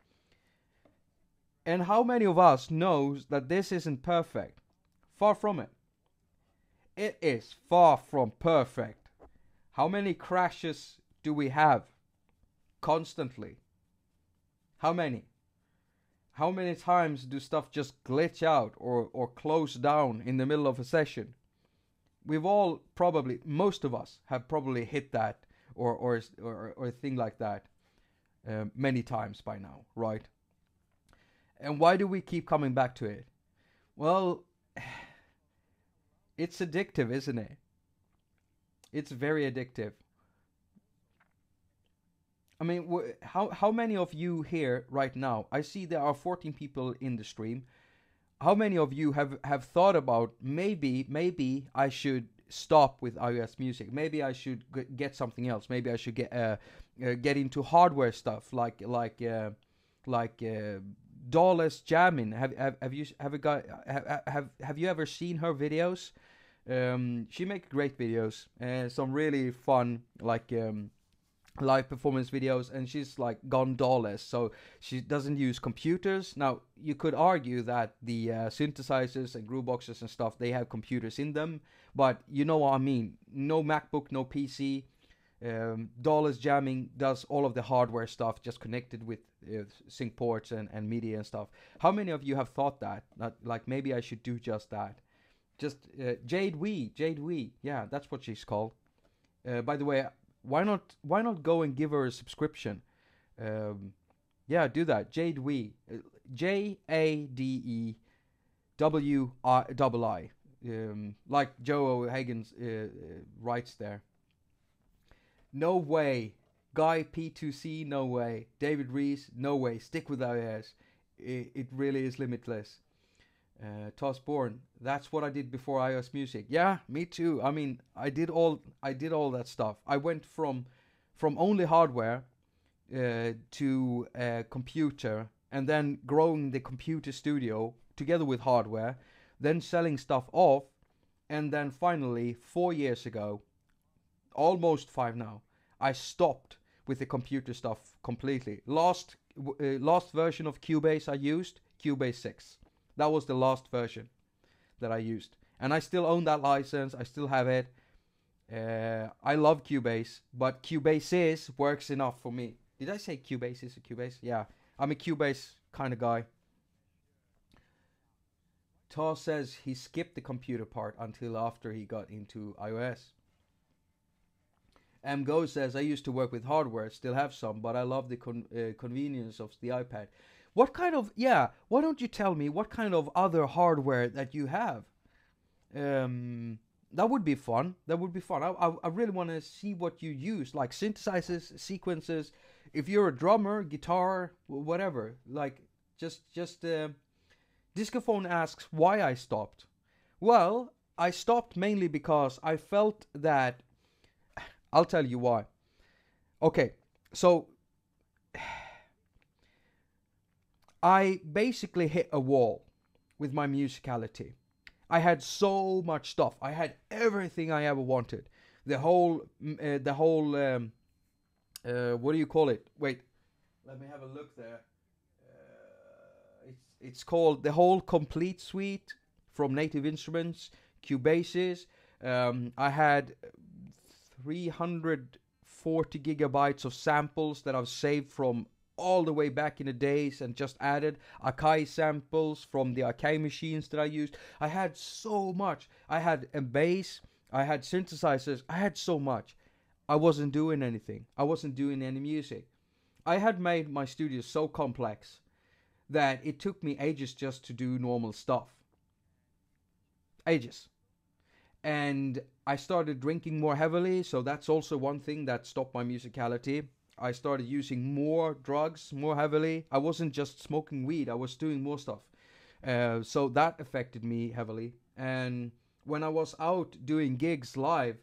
And how many of us knows that this isn't perfect? Far from it. It is far from perfect. How many crashes do we have constantly? How many? How many times do stuff just glitch out or close down in the middle of a session? We've all probably, most of us have probably hit that or a thing like that many times by now, right? And why do we keep coming back to it? Well, it's addictive, isn't it? It's very addictive. I mean, how many of you here right now? I see there are 14 people in the stream. How many of you have thought about maybe I should stop with iOS music? Maybe I should get something else. Maybe I should get into hardware stuff like DAWless jamming. Have you ever seen her videos? She makes great videos and some really fun live performance videos, and she's like gone DAWless, so she doesn't use computers. Now you could argue that the synthesizers and groove boxes and stuff, they have computers in them, but you know what I mean. No MacBook, no PC. DAWless jamming does all of the hardware stuff, just connected with sync ports and media and stuff. How many of you have thought that like maybe I should do just that? Just Jade Wee, yeah, that's what she's called. By the way, why not go and give her a subscription? Yeah, do that. Jade Wee, JADEWI, like Joe O'Hagan's writes there. No way. Guy P2C, no way. David Rees, no way. Stick with iOS. It really is limitless. Toss Born, that's what I did before iOS music. Yeah, me too. I mean, I did all that stuff. I went from only hardware to a computer, and then growing the computer studio together with hardware, then selling stuff off, and then finally 4 years ago, almost 5 now, I stopped with the computer stuff completely. Last version of Cubase I used, Cubase 6. That was the last version that I used. And I still own that license. I still have it. I love Cubase, but Cubase works enough for me. Did I say Cubase is a Cubase? Yeah, I'm a Cubase kind of guy. Tar says he skipped the computer part until after he got into iOS. MGo says, I used to work with hardware, still have some, but I love the convenience of the iPad. What kind of, why don't you tell me what kind of other hardware that you have? That would be fun. I really want to see what you use, like synthesizers, sequencers. If you're a drummer, guitar, whatever. Like, just Discophone asks why I stopped. Well, I stopped mainly because I felt that, I'll tell you why. Okay, so I basically hit a wall with my musicality. I had so much stuff. I had everything I ever wanted. The whole, what do you call it? Wait, let me have a look there. It's called the whole complete suite from Native Instruments, Cubases. I had 340 gigabytes of samples that I've saved from all the way back in the days and just added attaQ samples from the attaQ machines that I used. I had so much. I had a bass, I had synthesizers, I had so much. I wasn't doing anything. I wasn't doing any music. I had made my studio so complex that it took me ages just to do normal stuff. Ages. And I started drinking more heavily, so that's also one thing that stopped my musicality. I started using more drugs, more heavily. I wasn't just smoking weed, I was doing more stuff. So that affected me heavily. And when I was out doing gigs live,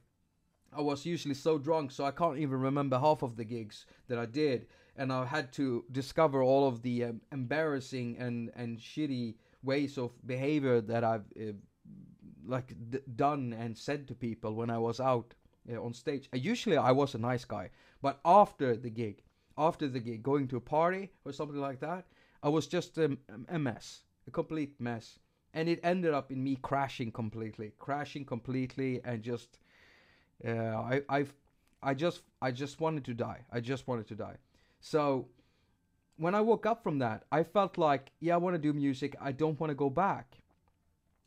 I was usually so drunk, so I can't even remember half of the gigs that I did, and I had to discover all of the embarrassing and shitty ways of behavior that I've done and said to people when I was out on stage. Usually I was a nice guy, but after the gig, going to a party or something like that, I was just a mess, a complete mess, and it ended up in me crashing completely, and just I just wanted to die. I just wanted to die. So when I woke up from that, I felt like, yeah, I want to do music. I don't want to go back.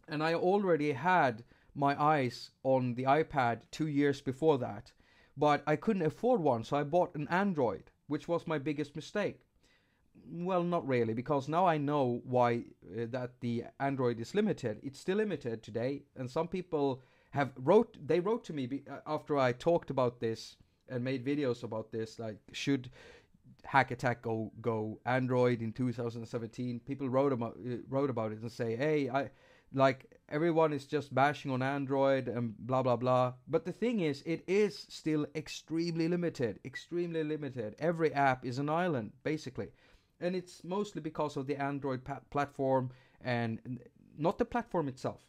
And I already had my eyes on the iPad 2 years before that, but I couldn't afford one, so I bought an Android, which was my biggest mistake. Well, not really, because now I know why that the Android is limited. It's still limited today, and some people wrote to me after I talked about this and made videos about this, like, should haQ go Android in 2017. People wrote about it and say, hey, everyone is just bashing on Android and blah blah blah. But the thing is, it is still extremely limited. Every app is an island, basically, and it's mostly because of the Android platform, and not the platform itself,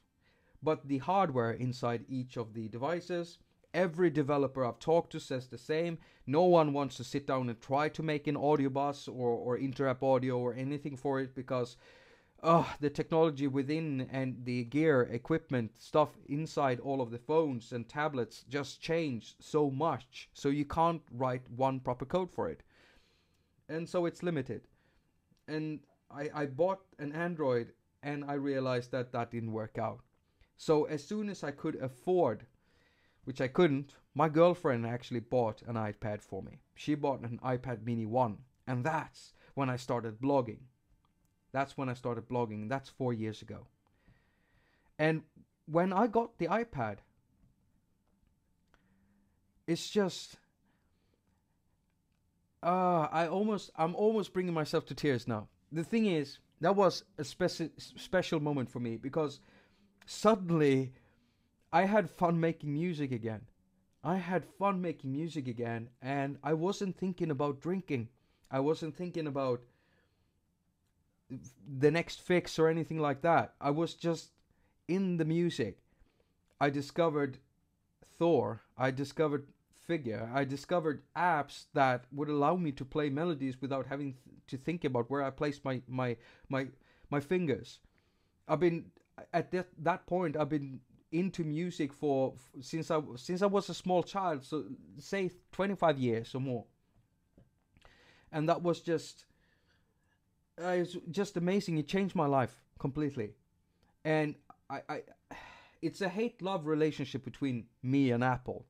but the hardware inside each of the devices. Every developer I've talked to says the same. No one wants to sit down and try to make an audio bus or inter-app audio or anything for it, because the technology within and the gear, equipment, stuff inside all of the phones and tablets just changed so much, so you can't write one proper code for it. And so it's limited. And I bought an Android, and I realized that didn't work out. So as soon as I could afford, which I couldn't, my girlfriend actually bought an iPad for me. She bought an iPad Mini 1, and that's when I started blogging. That's 4 years ago. And when I got the iPad, it's just I'm almost bringing myself to tears now. The thing is, that was a special moment for me, because suddenly I had fun making music again. And I wasn't thinking about drinking. I wasn't thinking about the next fix or anything like that. I was just in the music. I discovered Thor. I discovered Figure. I discovered apps that would allow me to play melodies without having to think about where I placed my fingers. I've been at that point. I've been into music since I was a small child, so say 25 years or more. And that was just it's just amazing. It changed my life completely. And it's a hate-love relationship between me and Apple.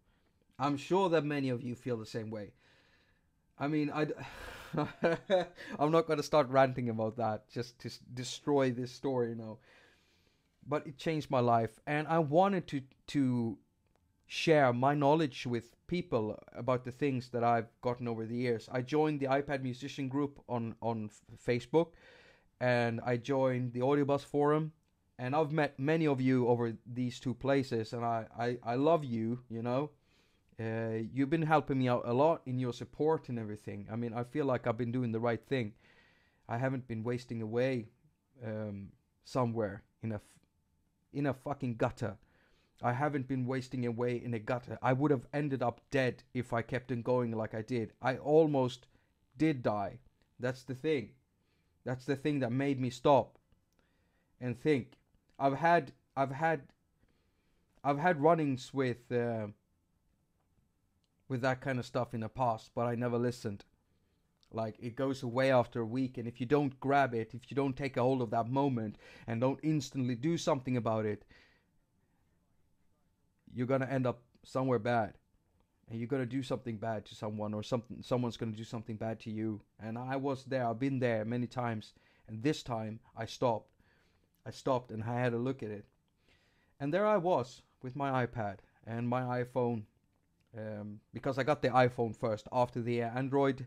I'm sure that many of you feel the same way. I mean, I'm not going to start ranting about that just to destroy this story, you know. But it changed my life, and I wanted to share my knowledge with people about the things that I've gotten over the years. I joined the iPad musician group on Facebook, and I joined the Audiobus forum, and I've met many of you over these two places, and I love you, you know. You've been helping me out a lot in your support and everything. I mean, I feel like I've been doing the right thing. I haven't been wasting away somewhere in a fucking gutter. I haven't been wasting away in a gutter. I would have ended up dead if I kept on going like I did. I almost did die. That's the thing. That's the thing that made me stop and think. I've had run-ins with that kind of stuff in the past, but I never listened. Like, it goes away after a week, and if you don't grab it, if you don't take a hold of that moment and don't instantly do something about it, you're gonna end up somewhere bad, and you're gonna do something bad to someone, or someone's gonna do something bad to you. And I was there. I've been there many times, and this time I stopped, and I had a look at it, and there I was with my iPad and my iPhone, because I got the iPhone first after the Android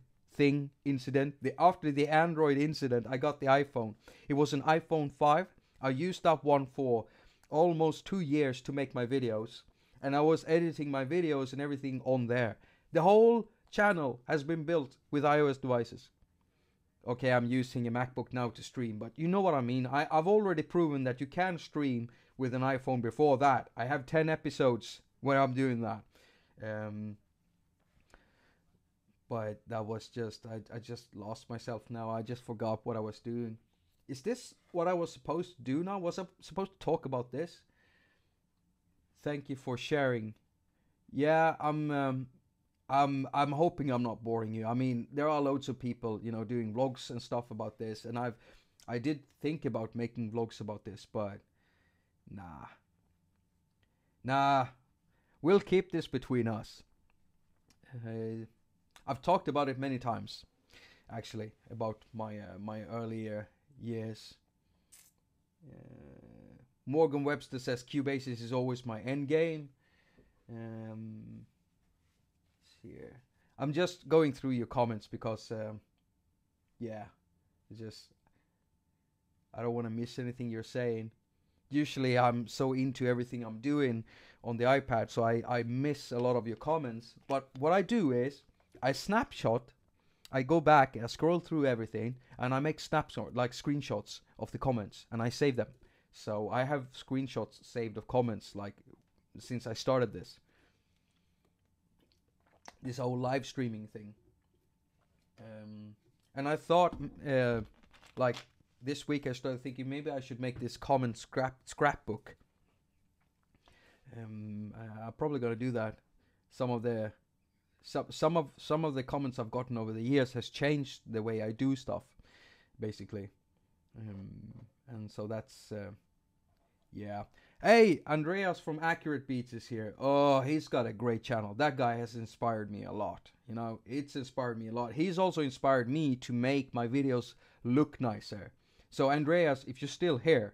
incident. After the Android incident, I got the iPhone. It was an iPhone 5. I used that one for almost 2 years to make my videos. and I was editing my videos and everything on there. The whole channel has been built with iOS devices. Okay, I'm using a MacBook now to stream, but you know what I mean. I've already proven that you can stream with an iPhone before that. I have 10 episodes where I'm doing that. But that was just, I just lost myself now. I just forgot what I was doing. Is this what I was supposed to do now? Was I supposed to talk about this? Thank you for sharing. Yeah, I'm hoping I'm not boring you. I mean, there are loads of people, you know, doing vlogs and stuff about this, and I did think about making vlogs about this, but nah, we'll keep this between us. I've talked about it many times, actually, about my earlier years. Morgan Webster says Cubasis is always my end game. Here, I'm just going through your comments because, yeah, it's just I don't want to miss anything you're saying. Usually, I'm so into everything I'm doing on the iPad, so I miss a lot of your comments. But what I do is I snapshot, I go back, I scroll through everything, and I make snapshot, like screenshots of the comments, and I save them. So I have screenshots saved of comments, like, since I started this whole live streaming thing. And I thought, like, this week I started thinking maybe I should make this comment scrapbook. I'm probably gonna do that. Some of the comments I've gotten over the years has changed the way I do stuff, basically. And so that's yeah. Hey, Andreas from Accurate Beats is here. Oh, he's got a great channel. That guy has inspired me a lot. You know, it's inspired me a lot. He's also inspired me to make my videos look nicer. So Andreas, if you're still here,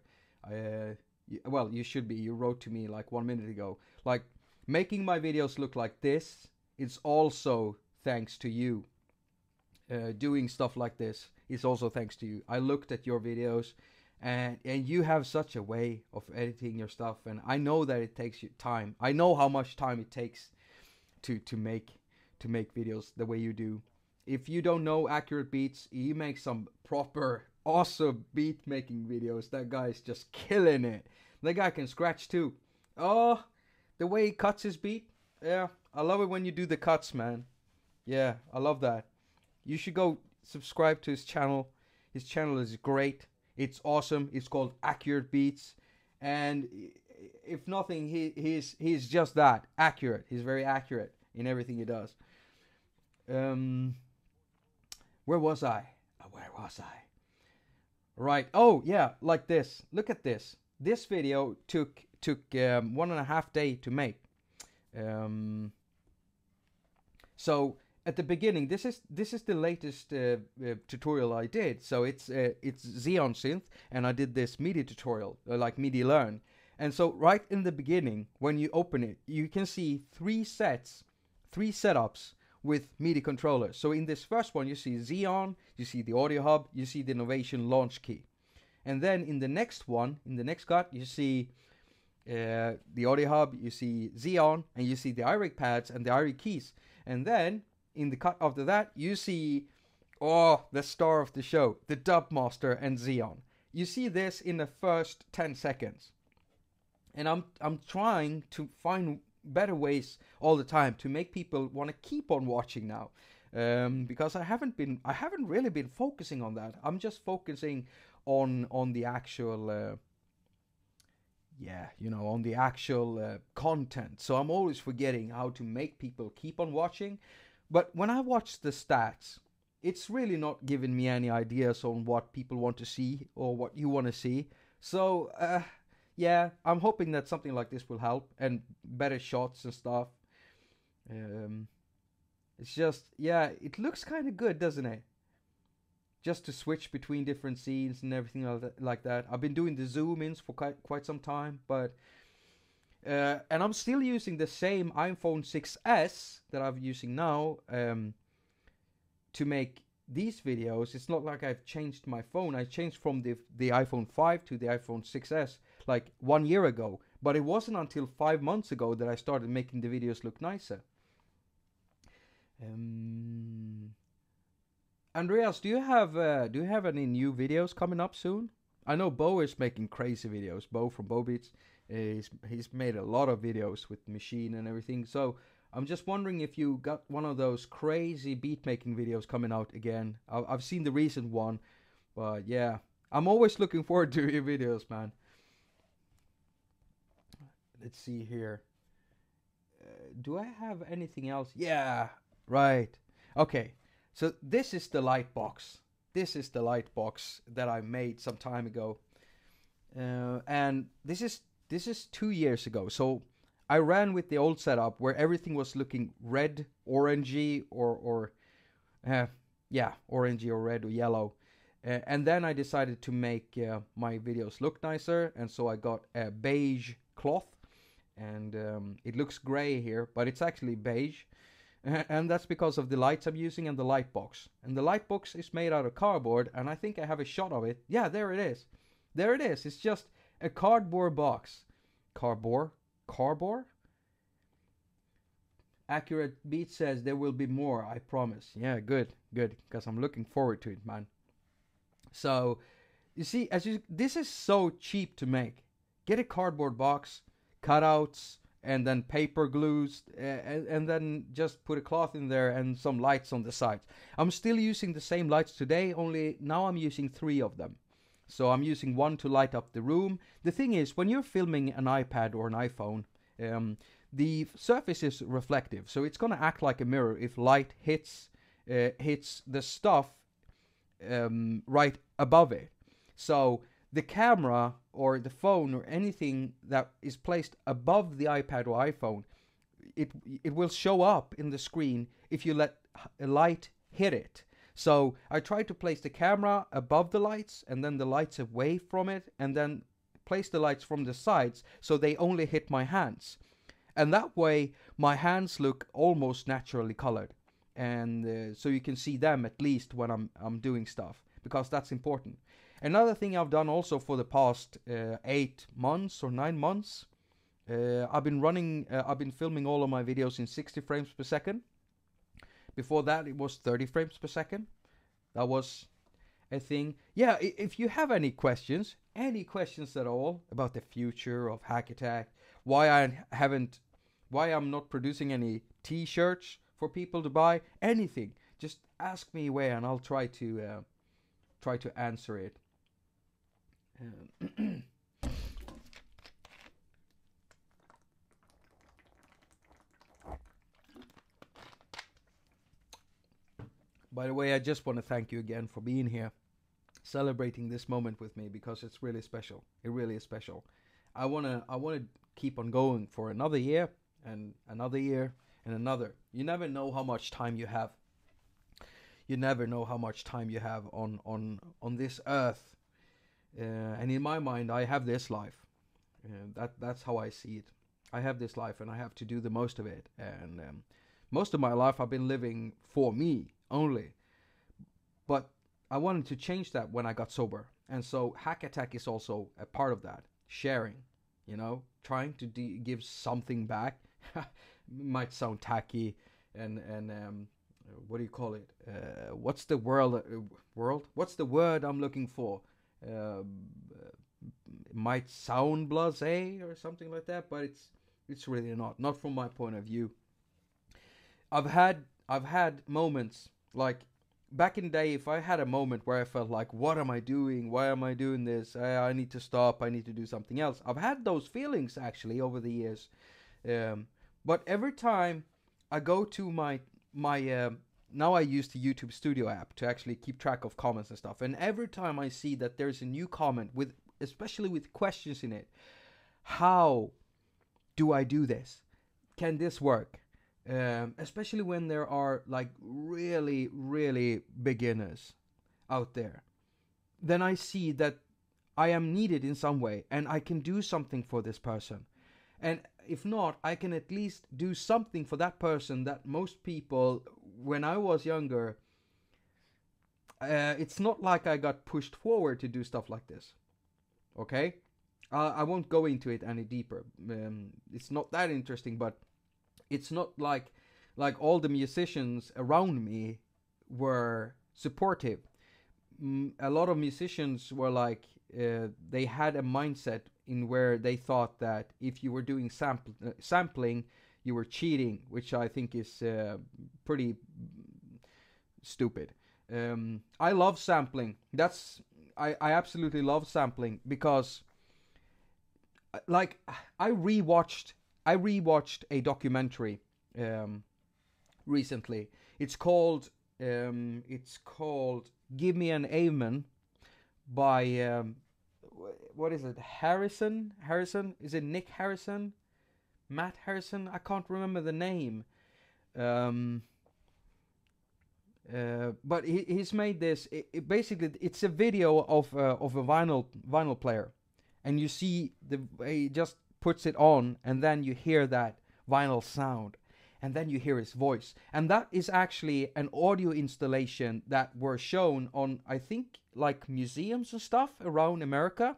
well, you should be. You wrote to me like 1 minute ago. Like, making my videos look like this, it's also thanks to you. Doing stuff like this is also thanks to you. I looked at your videos, and you have such a way of editing your stuff, and I know that it takes you time. I know how much time it takes to make videos the way you do. If you don't know Accurate Beats, he makes some proper awesome beat making videos. That guy's just killing it. That guy can scratch too. Oh, the way he cuts his beat. Yeah, I love it when you do the cuts, man. Yeah, I love that. You should go subscribe to his channel. His channel is great. It's awesome. It's called Accurate Beats, and if nothing, he's just that accurate. He's very accurate in everything he does. Where was I? Right. Oh yeah, like this. Look at this. This video took 1.5 days to make. So at the beginning, this is the latest tutorial I did. So it's Xeon synth, and I did this MIDI tutorial, like MIDI learn. And so right in the beginning, when you open it, you can see three setups with MIDI controllers. So in this first one, you see Xeon, you see the audio hub, you see the Innovation launch key. And then in the next one, in the next cut, you see the audio hub, you see Xeon, and you see the iRig pads and the iRig keys. And then in the cut after that, you see, oh, the star of the show, the Dub Master and Xeon. You see this in the first 10 seconds. And I'm trying to find better ways all the time to make people want to keep on watching now, because I haven't really been focusing on that. I'm just focusing on the actual on the actual content. So I'm always forgetting how to make people keep on watching. But when I watch the stats, it's really not giving me any ideas on what people want to see or what you want to see. So yeah, I'm hoping that something like this will help, and better shots and stuff. It's just, yeah, it looks kind of good, doesn't it? Just to switch between different scenes and everything like that. I've been doing the zoom-ins for quite some time, but and I'm still using the same iPhone 6s that I'm using now to make these videos. It's not like I've changed my phone. I changed from the iPhone 5 to the iPhone 6s like 1 year ago, But it wasn't until 5 months ago that I started making the videos look nicer. Andreas, do you have any new videos coming up soon? I know Bo is making crazy videos. Bo from Bo Beats, he's made a lot of videos with machine and everything. So I'm just wondering if you got one of those crazy beat making videos coming out again. I've seen the recent one, but yeah, I'm always looking forward to your videos, man. Let's see here. Do I have anything else? Yeah, right. Okay, so this is the light box. This is the light box that I made some time ago, and this is 2 years ago. So I ran with the old setup where everything was looking red, orangey, or yeah, orangey or red or yellow. And then I decided to make my videos look nicer, and so I got a beige cloth, and it looks gray here, but it's actually beige. And that's because of the lights I'm using and the light box. And the light box is made out of cardboard, and I think I have a shot of it. Yeah, there it is. There it is. It's just a cardboard box. Cardboard? Accurate Beat says there will be more, I promise. Yeah, good, because I'm looking forward to it, man. So, you see, this is so cheap to make. Get a cardboard box, cutouts, and then paper glues, and then just put a cloth in there and some lights on the sides. I'm still using the same lights today, only now I'm using 3 of them. So I'm using 1 to light up the room. The thing is, when you're filming an iPad or an iPhone, the surface is reflective, so it's gonna act like a mirror if light hits the stuff right above it. So the camera or the phone or anything that is placed above the iPad or iPhone, it will show up in the screen if you let a light hit it. So I try to place the camera above the lights and then the lights away from it, and then place the lights from the sides so they only hit my hands. And that way my hands look almost naturally colored, and so you can see them at least when I'm doing stuff, because that's important. Another thing I've done also for the past 8 months or 9 months, I've been filming all of my videos in 60 frames per second. Before that it was 30 frames per second. That was a thing. Yeah, if you have any questions at all about the future of haQ, why I'm not producing any t-shirts for people to buy, anything, just ask me away and I'll try to answer it. By the way, I just want to thank you again for being here, celebrating this moment with me, because it's really special. It really is special. I wanna keep on going for another year and another year and another. You never know how much time you have. You never know how much time you have on this earth. And in my mind, I have this life. That's how I see it. I have this life, and I have to do the most of it. And most of my life, I've been living for me only. But I wanted to change that when I got sober, and so haQ is also a part of that. Sharing, trying to give something back. Might sound tacky, and what do you call it? What's the world? What's the word I'm looking for? Might sound blasé or something like that, but it's really not from my point of view. I've had moments like back in the day. If I had a moment where I felt like, what am I doing? Why am I doing this? I need to stop. I need to do something else. I've had those feelings actually over the years. But every time I go to my now I use the YouTube Studio app to actually keep track of comments and stuff. And every time I see that there's a new comment especially with questions in it, how do I do this? Can this work? Especially when there are like really, really beginners out there, then I see that I am needed in some way and I can do something for this person. And if not, I can at least do something for that person that most people, when I was younger, it's not like I got pushed forward to do stuff like this. Okay? I won't go into it any deeper. It's not that interesting, but it's not like all the musicians around me were supportive. A lot of musicians were like, they had a mindset in where they thought that if you were doing sampling, you were cheating, which I think is pretty stupid. I love sampling. I absolutely love sampling because, like, I rewatched a documentary recently. It's called Give Me an Amen by what is it? Harrison? Is it Nick Harrison? Matt Harrison? I can't remember the name. But he's made this. Basically, it's a video of a vinyl player, and you see he just puts it on, and then you hear that vinyl sound, and then you hear his voice, and that is actually an audio installation that were shown on, I think, like museums and stuff around America,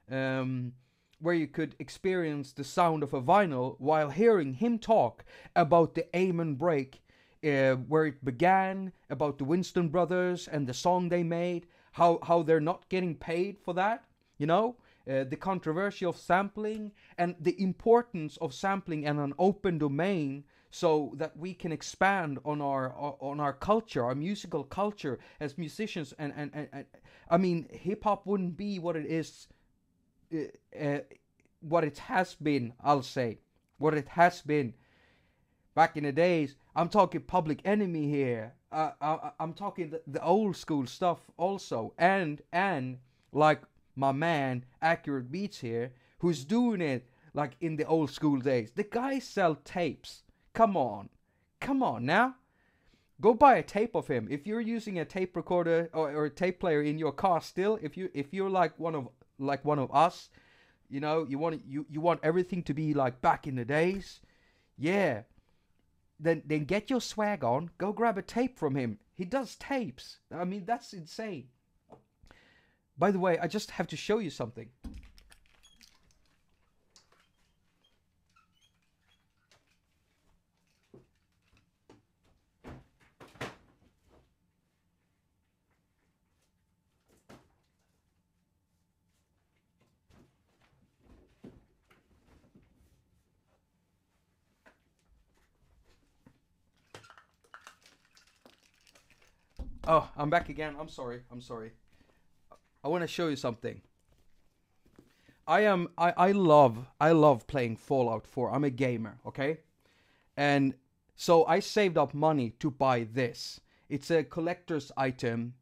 where you could experience the sound of a vinyl while hearing him talk about the Amen break. Where it began, about the Winston brothers and the song they made, how they're not getting paid for that, you know, the controversy of sampling, and the importance of sampling and an open domain so that we can expand on our culture, our musical culture as musicians. And I mean, hip hop wouldn't be what it is, what it has been. I'll say what it has been back in the days. I'm talking Public Enemy here. I'm talking the old school stuff also, and like my man Accurate Beats here, who's doing it like in the old school days. The guys sell tapes. Come on now. Go buy a tape of him. If you're using a tape recorder or a tape player in your car still, if you're like one of us, you know, you want everything to be like back in the days, yeah. Then get your swag on. Go grab a tape from him. He does tapes. I mean, that's insane. By the way, I just have to show you something. Oh, I'm back again. I'm sorry. I want to show you something. I love playing Fallout 4. I'm a gamer, okay? And so I saved up money to buy this. It's a collector's item,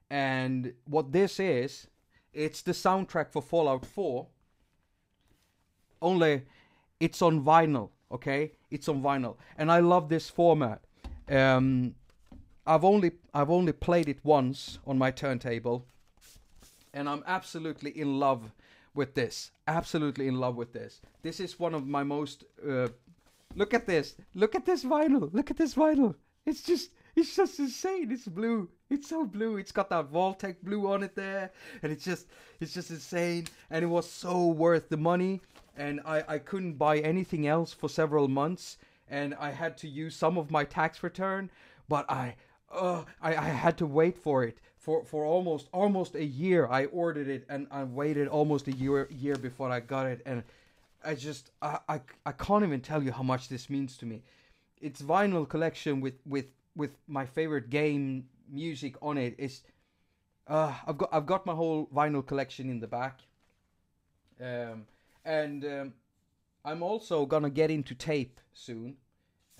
and what this is, it's the soundtrack for Fallout 4. Only it's on vinyl, okay? It's on vinyl, and I love this format. I've only played it once on my turntable, and I'm absolutely in love with this. Absolutely in love with this. This is one of my most. Look at this. Look at this vinyl. Look at this vinyl. It's just insane. It's blue. It's so blue. It's got that Vault-Tec blue on it there, and it's just insane. And it was so worth the money. And I couldn't buy anything else for several months, and I had to use some of my tax return, but I had to wait for it for almost a year. I ordered it, and I waited almost a year before I got it, and I can't even tell you how much this means to me. It's vinyl collection with my favorite game music on it. It's I've got my whole vinyl collection in the back, and I'm also gonna get into tape soon.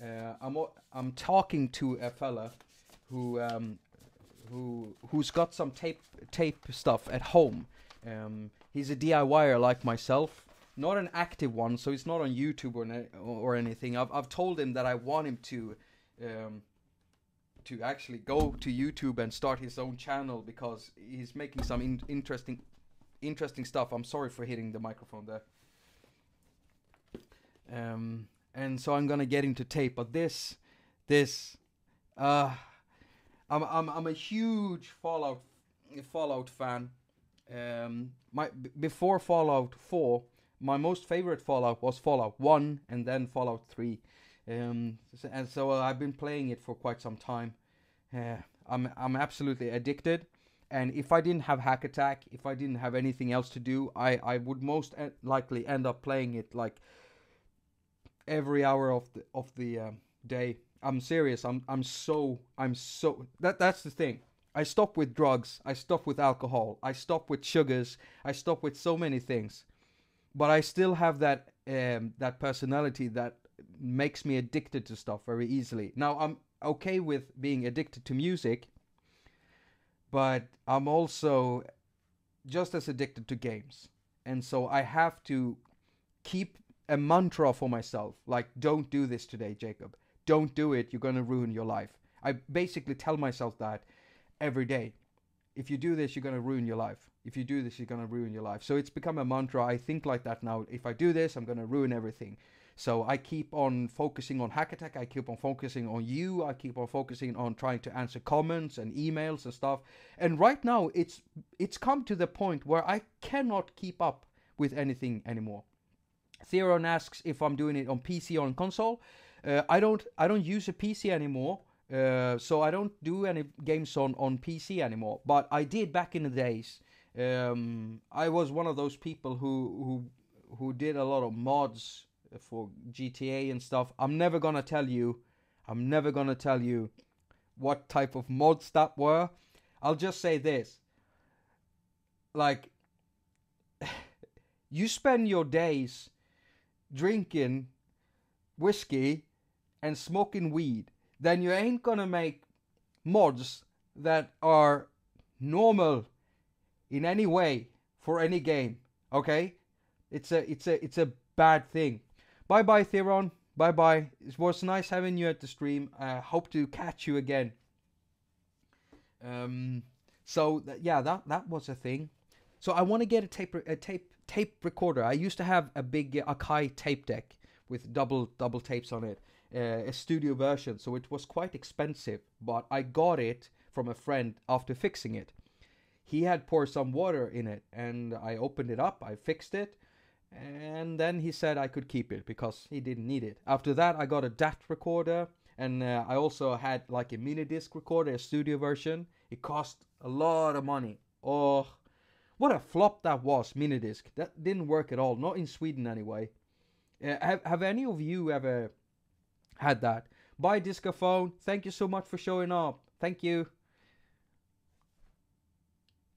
I'm talking to a fella who's got some tape stuff at home. He's a DIYer like myself, not an active one, so he's not on YouTube or anything. I've told him that I want him to actually go to YouTube and start his own channel, because he's making some interesting stuff. I'm sorry for hitting the microphone there. And so I'm gonna get into tape, but I'm a huge Fallout fan, Before Fallout 4, my most favorite Fallout was Fallout 1 and then Fallout 3. And so I've been playing it for quite some time. I'm absolutely addicted. And if I didn't have haQ, if I didn't have anything else to do, I would most likely end up playing it like every hour of the day. I'm serious. I'm so that's the thing. I stopped with drugs. I stopped with alcohol. I stopped with sugars. I stopped with so many things. But I still have that that personality that makes me addicted to stuff very easily. Now I'm okay with being addicted to music, but I'm also just as addicted to games. And so I have to keep a mantra for myself, like, don't do this today, Jacob. Don't do it, you're going to ruin your life. I basically tell myself that every day. If you do this, you're going to ruin your life. If you do this, you're going to ruin your life. So it's become a mantra. I think like that now. If I do this, I'm going to ruin everything. So I keep on focusing on haQ. I keep on focusing on you. I keep on focusing on trying to answer comments and emails and stuff. And right now, it's come to the point where I cannot keep up with anything anymore. Theron asks if I'm doing it on PC or on console. I don't use a PC anymore. So I don't do any games on PC anymore. But I did back in the days. I was one of those people who did a lot of mods for GTA and stuff. I'm never gonna tell you what type of mods that were. I'll just say this. Like, you spend your days drinking whiskey and smoking weed, then you ain't gonna make mods that are normal in any way for any game. Okay? It's a bad thing. Bye bye, Theron. Bye bye. It was nice having you at the stream. I hope to catch you again. So that was a thing. So I want to get a tape recorder. I used to have a big attaQ tape deck with double tapes on it, a studio version. So it was quite expensive, but I got it from a friend after fixing it. He had poured some water in it, and I opened it up. I fixed it. And then he said I could keep it because he didn't need it. After that, I got a DAT recorder, and I also had like a mini disc recorder, a studio version. It cost a lot of money. Oh, what a flop that was, mini disc. That didn't work at all, not in Sweden anyway. Have any of you ever had that? Bye, Discophone. Thank you so much for showing up. Thank you.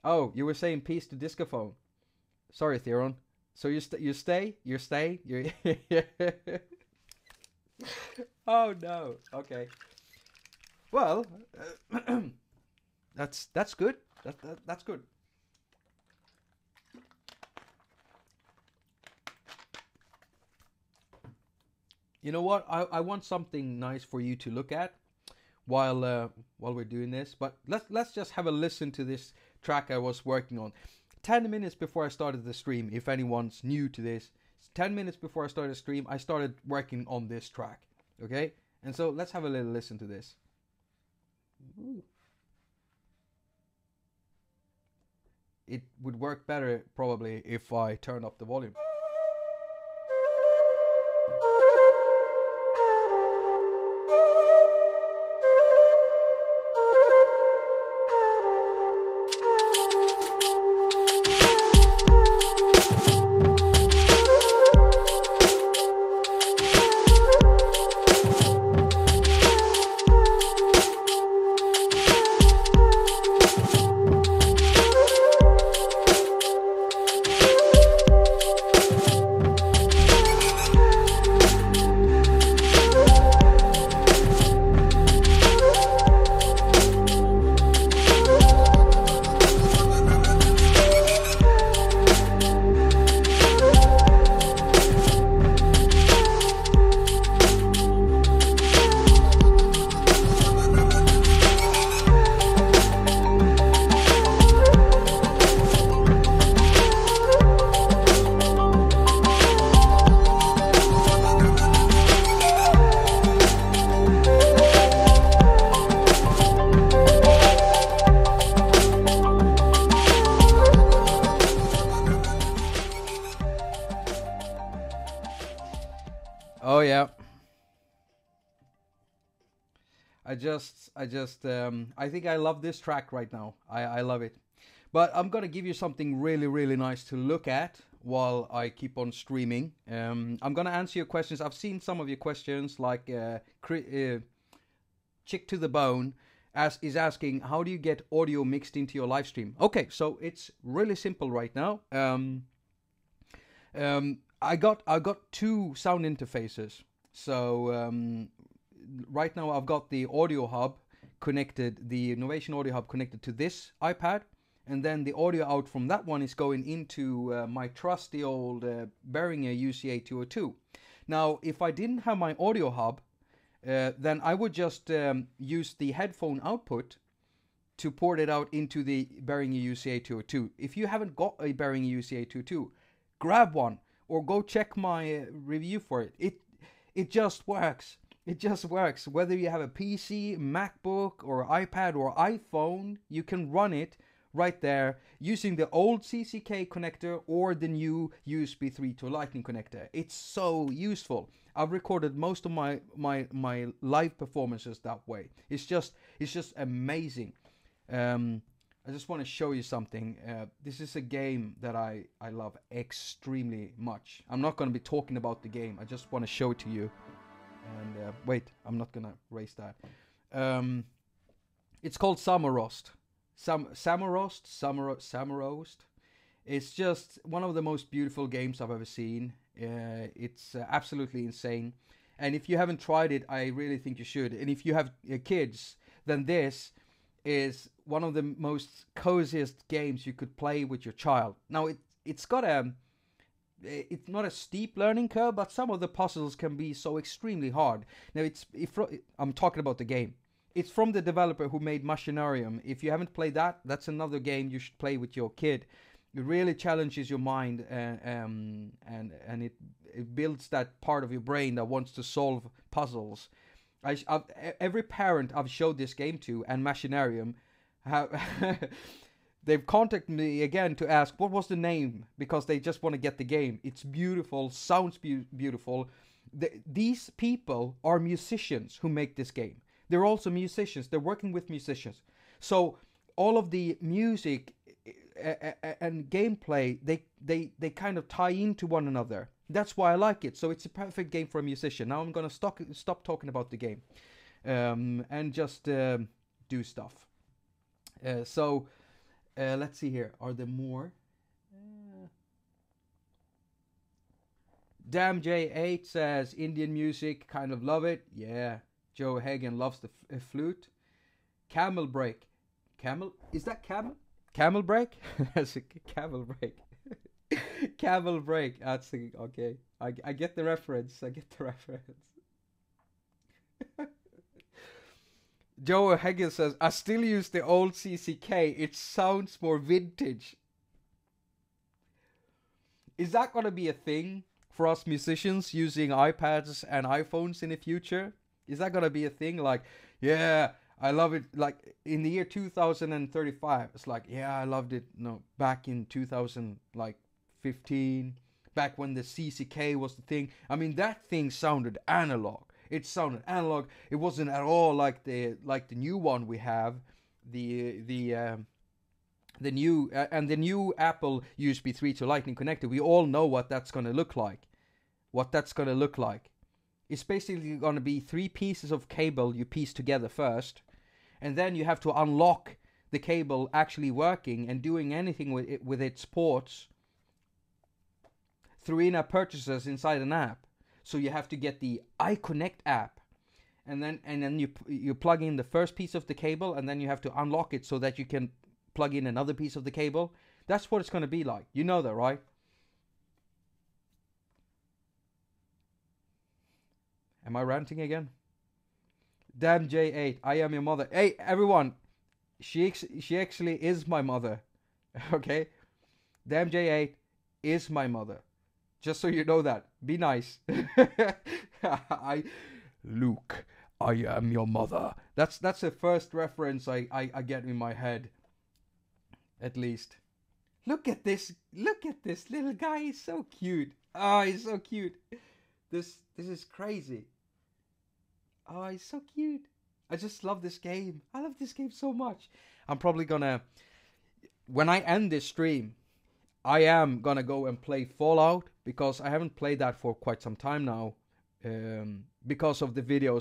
Oh, you were saying peace to Discophone. Sorry, Theron. So you stay. Oh no. Okay. Well, that's good. That's good. You know what? I want something nice for you to look at while we're doing this. But let's just have a listen to this track I was working on. 10 minutes before I started the stream, if anyone's new to this, 10 minutes before I started the stream, I started working on this track. Okay? And so let's have a little listen to this. Ooh. It would work better probably if I turn up the volume. I think I love this track right now. I love it. But I'm gonna give you something really, really nice to look at while I keep on streaming. I'm gonna answer your questions. I've seen some of your questions, like Chick to the Bone is asking, how do you get audio mixed into your live stream? Okay, so it's really simple right now. I got two sound interfaces. So right now I've got the audio hub connected, the Innovation Audio Hub connected to this iPad, and then the audio out from that one is going into my trusty old Behringer UCA 202. Now, if I didn't have my audio hub, then I would just use the headphone output to port it out into the Behringer UCA 202. If you haven't got a Behringer UCA 202, grab one or go check my review for it. It just works. It just works. Whether you have a PC, MacBook, or iPad or iPhone, you can run it right there using the old CCK connector or the new USB 3 to Lightning connector. It's so useful. I've recorded most of my live performances that way. It's just amazing. I just want to show you something. This is a game that I love extremely much. I'm not going to be talking about the game. I just want to show it to you. And wait, I'm not going to erase that. It's called Summer-Roast. Summer-Roast. It's just one of the most beautiful games I've ever seen. It's absolutely insane. And if you haven't tried it, I really think you should. And if you have kids, then this is one of the most coziest games you could play with your child. Now, it's got it's not a steep learning curve, but some of the puzzles can be so extremely hard. Now, I'm talking about the game. It's from the developer who made Machinarium. If you haven't played that, that's another game you should play with your kid. It really challenges your mind, and it builds that part of your brain that wants to solve puzzles. Every parent I've showed this game to, and Machinarium, they've contacted me again to ask what was the name, because they just want to get the game. It's beautiful, sounds beautiful. These people are musicians who make this game. They're also musicians. They're working with musicians. So all of the music and gameplay, they kind of tie into one another. That's why I like it. So it's a perfect game for a musician. Now I'm going to stop talking about the game and just do stuff. Let's see here. Are there more? Damn J8 says Indian music, kind of love it. Yeah. Joe Hagen loves the flute. Camel break. Is that camel? Camel break? That's a camel break. Camel break. That's okay. I get the reference. Joe Hagen says, I still use the old CCK. It sounds more vintage. Is that going to be a thing for us musicians using iPads and iPhones in the future? Is that going to be a thing? Like, yeah, I love it. Like in the year 2035, it's like, yeah, I loved it. No, back in 2015, back when the CCK was the thing. I mean, that thing sounded analog. It sounded analog. It wasn't at all like the new one we have, the new Apple USB 3 to Lightning connector. We all know what that's going to look like. It's basically going to be 3 pieces of cable you piece together first, and then you have to unlock the cable actually working and doing anything with its ports through in-app purchases inside an app. So you have to get the iConnect app, and then you plug in the first piece of the cable, and then you have to unlock it so that you can plug in another piece of the cable. That's what it's going to be like. You know that, right? Am I ranting again? Damn J8, I am your mother. Hey, everyone, she actually is my mother. Okay? Damn J8 is my mother. Just so you know that. Be nice. Luke, I am your mother. That's the first reference I get in my head. At least. Look at this little guy. He's so cute. Oh, he's so cute. This is crazy. Oh, he's so cute. I just love this game. I love this game so much. I'm probably gonna, when I end this stream, I am gonna go and play Fallout, because I haven't played that for quite some time now, because of the video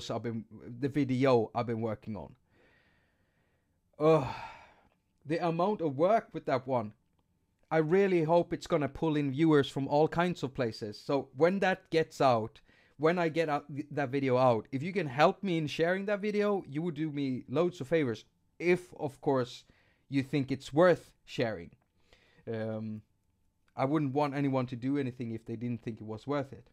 I've been working on. The amount of work with that one. I really hope it's gonna pull in viewers from all kinds of places. So when that gets out, when I get that video out, if you can help me in sharing that video, you would do me loads of favors. If, of course, you think it's worth sharing. I wouldn't want anyone to do anything if they didn't think it was worth it.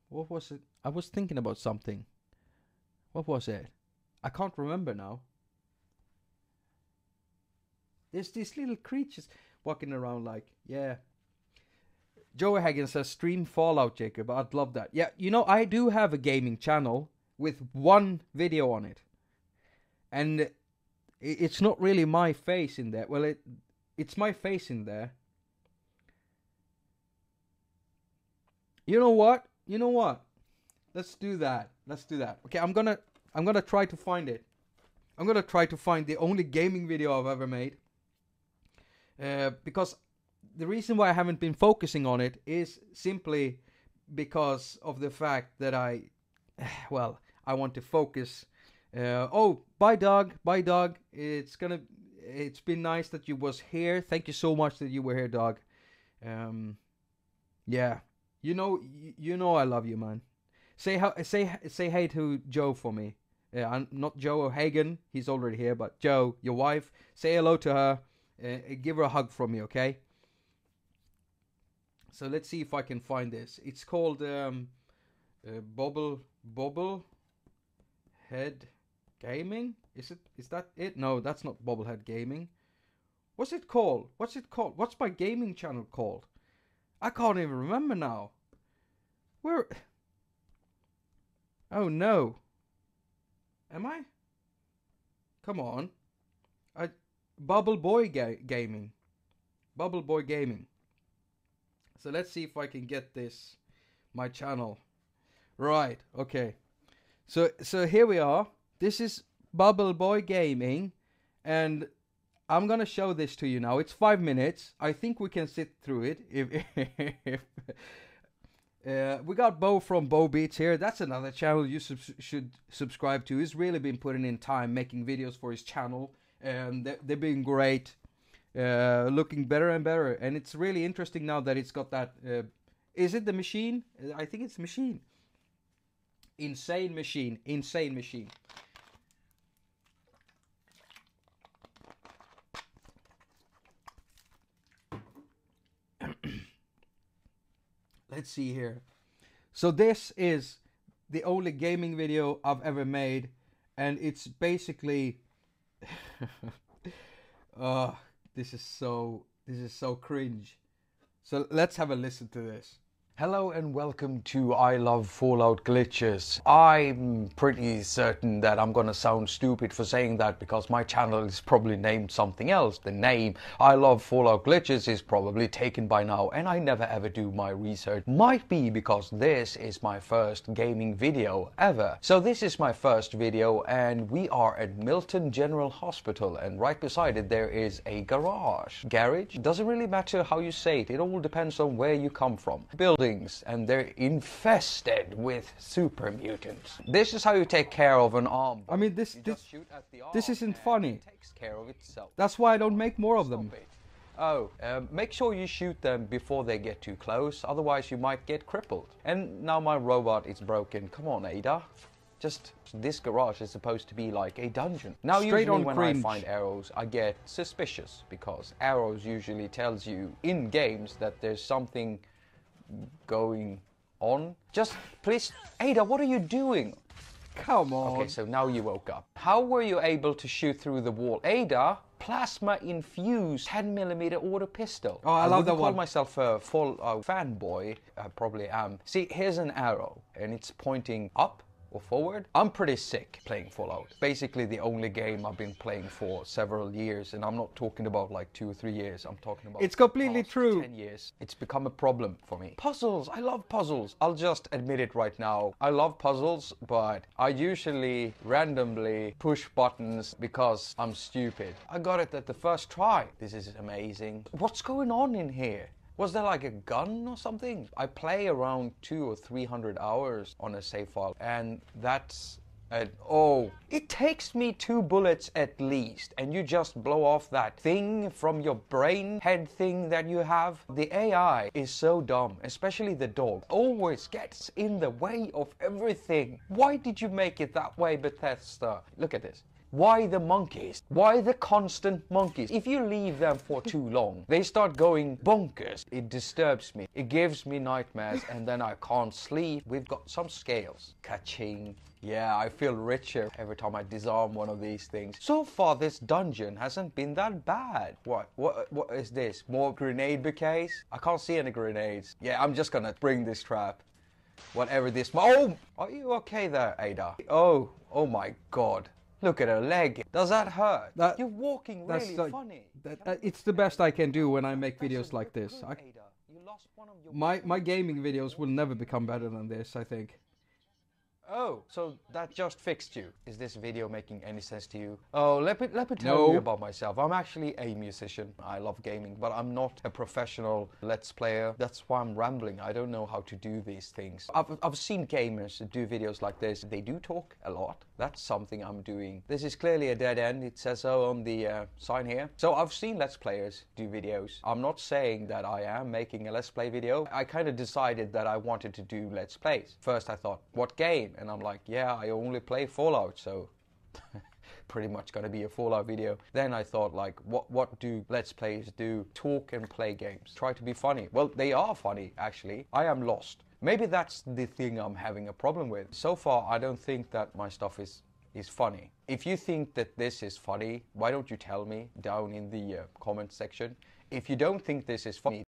What was it? I was thinking about something. What was it? I can't remember now. There's these little creatures walking around like, yeah. Joey Hagen says, stream Fallout, Jacob. I'd love that. Yeah, you know, I do have a gaming channel with one video on it. And it's not really my face in there. Well, it's my face in there. You know what? You know what? Let's do that. Let's do that. Okay, I'm gonna try to find it. I'm gonna try to find the only gaming video I've ever made. Because the reason why I haven't been focusing on it is simply because of the fact that I want to focus. Oh, bye dog, bye dog. It's been nice that you was here. Thank you so much that you were here, dog. Yeah, you know I love you, man. Say hey to Joe for me. I'm not Joe Hagen. He's already here, but Joe, your wife. Say hello to her. Give her a hug from me, okay? So let's see if I can find this. It's called Bobble Head Gaming. Is that it? No, that's not Bobblehead Gaming. What's it called? What's it called? What's my gaming channel called? I can't even remember now. Where? Oh no. Am I? Come on. Bubble Boy Gaming. Bubble Boy Gaming. So let's see if I can get this, my channel. Right, okay. So here we are. This is Bubble Boy Gaming, and I'm gonna show this to you now. It's 5 minutes. I think we can sit through it. We got Bo from Bo Beats here. That's another channel you should subscribe to. He's really been putting in time making videos for his channel, and they've been great. Looking better and better, and it's really interesting now that it's got that. Is it the machine? I think it's the machine. Insane machine. Let's see here. So this is the only gaming video I've ever made, and it's basically this is so cringe. So let's have a listen to this. Hello and welcome to I Love Fallout Glitches. I'm pretty certain that I'm gonna sound stupid for saying that because my channel is probably named something else. The name I Love Fallout Glitches is probably taken by now, and I never ever do my research. Might be because this is my first gaming video ever. So this is my first video, and we are at Milton General Hospital, and right beside it there is a garage. Garage? Doesn't really matter how you say it. It all depends on where you come from. Buildings, and they're infested with super mutants. This is how you take care of an arm. I mean, this isn't funny. It takes care of itself. That's why I don't make more of them. Oh, make sure you shoot them before they get too close, otherwise you might get crippled. And now my robot is broken. Come on, Ada. Just, this garage is supposed to be like a dungeon. Now Straight usually on when cringe. I find arrows, I get suspicious, because arrows usually tells you in games that there's something going on. Just, please, Ada, what are you doing? Come on. Okay, so now you woke up. How were you able to shoot through the wall? Ada, plasma-infused 10mm auto pistol. Oh, I love that I one. call myself a full fanboy. I probably am. See, here's an arrow, and it's pointing up, or forward. I'm pretty sick playing Fallout. Basically the only game I've been playing for several years, and I'm not talking about like 2 or 3 years. I'm talking about It's completely true. 10 years. It's become a problem for me. Puzzles. I love puzzles. I'll just admit it right now. I love puzzles, but I usually randomly push buttons because I'm stupid. I got it at the first try. This is amazing. What's going on in here? Was there like a gun or something? I play around 200 or 300 hours on a save file, and that's it takes me 2 bullets at least, and you just blow off that thing from your brain head thing that you have. The AI is so dumb, especially the dog. Always gets in the way of everything. Why did you make it that way, Bethesda? Look at this. Why the monkeys? Why the constant monkeys? If you leave them for too long, they start going bonkers. It disturbs me. It gives me nightmares, and then I can't sleep. We've got some scales. Ka-ching. Yeah, I feel richer every time I disarm one of these things. So far, this dungeon hasn't been that bad. What is this? More grenade bouquets? I can't see any grenades. Yeah, I'm just gonna bring this trap. Whatever this... Oh! Are you okay there, Ada? Oh my god. Look at her leg. Does that hurt? You're walking really funny. It's the best I can do when I make videos like this. My gaming videos will never become better than this, I think. Oh, so that just fixed you. Is this video making any sense to you? Oh, let me tell you about myself. I'm actually a musician. I love gaming, but I'm not a professional Let's Player. That's why I'm rambling. I don't know how to do these things. I've seen gamers do videos like this. They do talk a lot. That's something I'm doing. This is clearly a dead end. It says so on the sign here. So I've seen Let's Players do videos. I'm not saying that I am making a Let's Play video. I kind of decided that I wanted to do Let's Plays. First I thought, what game? And I'm like, yeah, I only play Fallout, so pretty much gonna be a Fallout video. Then I thought, like, what do Let's Players do? Talk and play games. Try to be funny. Well, they are funny, actually. I am lost. Maybe that's the thing I'm having a problem with. So far, I don't think that my stuff is funny. If you think that this is funny, why don't you tell me down in the comment section? If you don't think this is funny,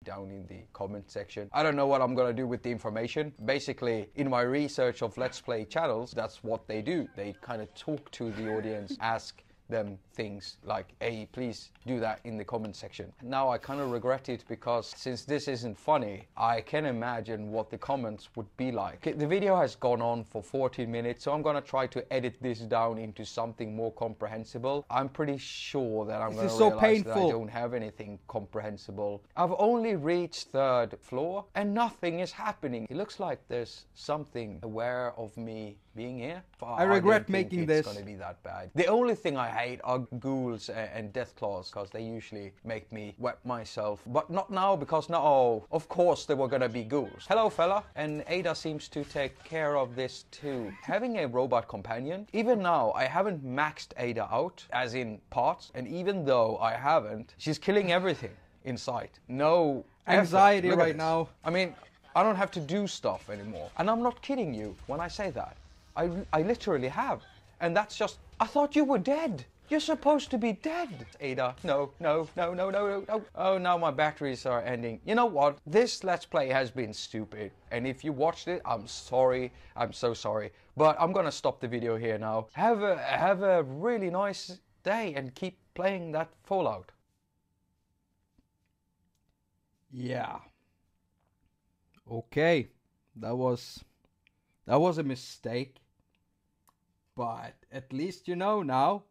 down in the comment section. I don't know what I'm gonna do with the information. Basically, in my research of Let's Play channels, that's what they do. They kind of talk to the audience, ask them things like, hey, please do that in the comment section. Now I kind of regret it, because since this isn't funny, I can imagine what the comments would be like. The video has gone on for 14 minutes, so I'm gonna try to edit this down into something more comprehensible. I'm pretty sure that I'm gonna realize that I don't have anything comprehensible. I've only reached 3rd floor and nothing is happening. It looks like there's something aware of me being here. I regret making this. It's gonna be that bad. The only thing I hate are ghouls and death claws, because they usually make me wet myself. But not now, because now, of course there were gonna be ghouls. Hello fella. And Ada seems to take care of this too. Having a robot companion, even now I haven't maxed Ada out, as in parts, and even though I haven't, she's killing everything in sight. No anxiety right now. I mean, I don't have to do stuff anymore. And I'm not kidding you when I say that. I literally have. And that's just... I thought you were dead. You're supposed to be dead. Ada, no. Oh, now my batteries are ending. You know what? This Let's Play has been stupid. And if you watched it, I'm sorry. I'm so sorry. But I'm gonna stop the video here now. Have a really nice day and keep playing that Fallout. Yeah. Okay. That was a mistake. But at least you know now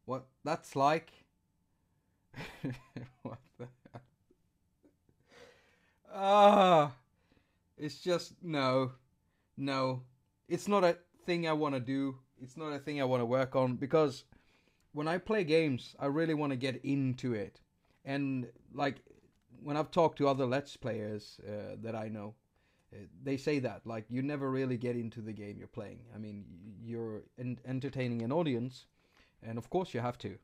what that's like. What the hell? It's just no. It's not a thing I want to do. It's not a thing I want to work on, because when I play games, I really want to get into it. And like when I've talked to other Let's Players that I know, they say that, like, you never really get into the game you're playing. I mean, you're entertaining an audience, and of course you have to.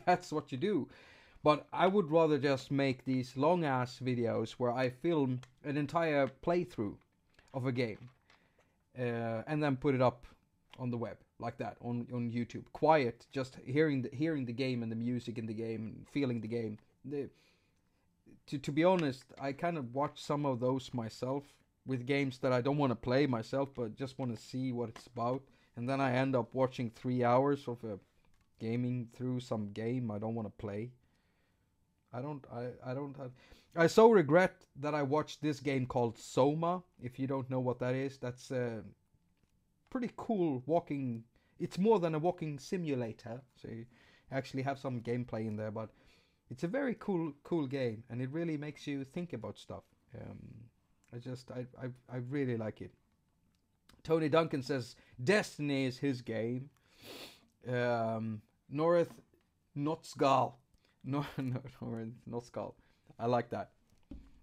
That's what you do. But I would rather just make these long-ass videos where I film an entire playthrough of a game, and then put it up on the web, like that, on YouTube. Quiet, just hearing the game and the music in the game, and feeling the game. To be honest, I kind of watch some of those myself with games that I don't want to play myself, but just want to see what it's about. And then I end up watching 3 hours of gaming through some game I don't want to play. I don't have. I so regret that I watched this game called Soma. If you don't know what that is, that's pretty cool walking. It's more than a walking simulator, so you actually have some gameplay in there, but it's a very cool game, and it really makes you think about stuff. I really like it. Tony Duncan says Destiny is his game. North Notskal. No, North Notskal. I like that.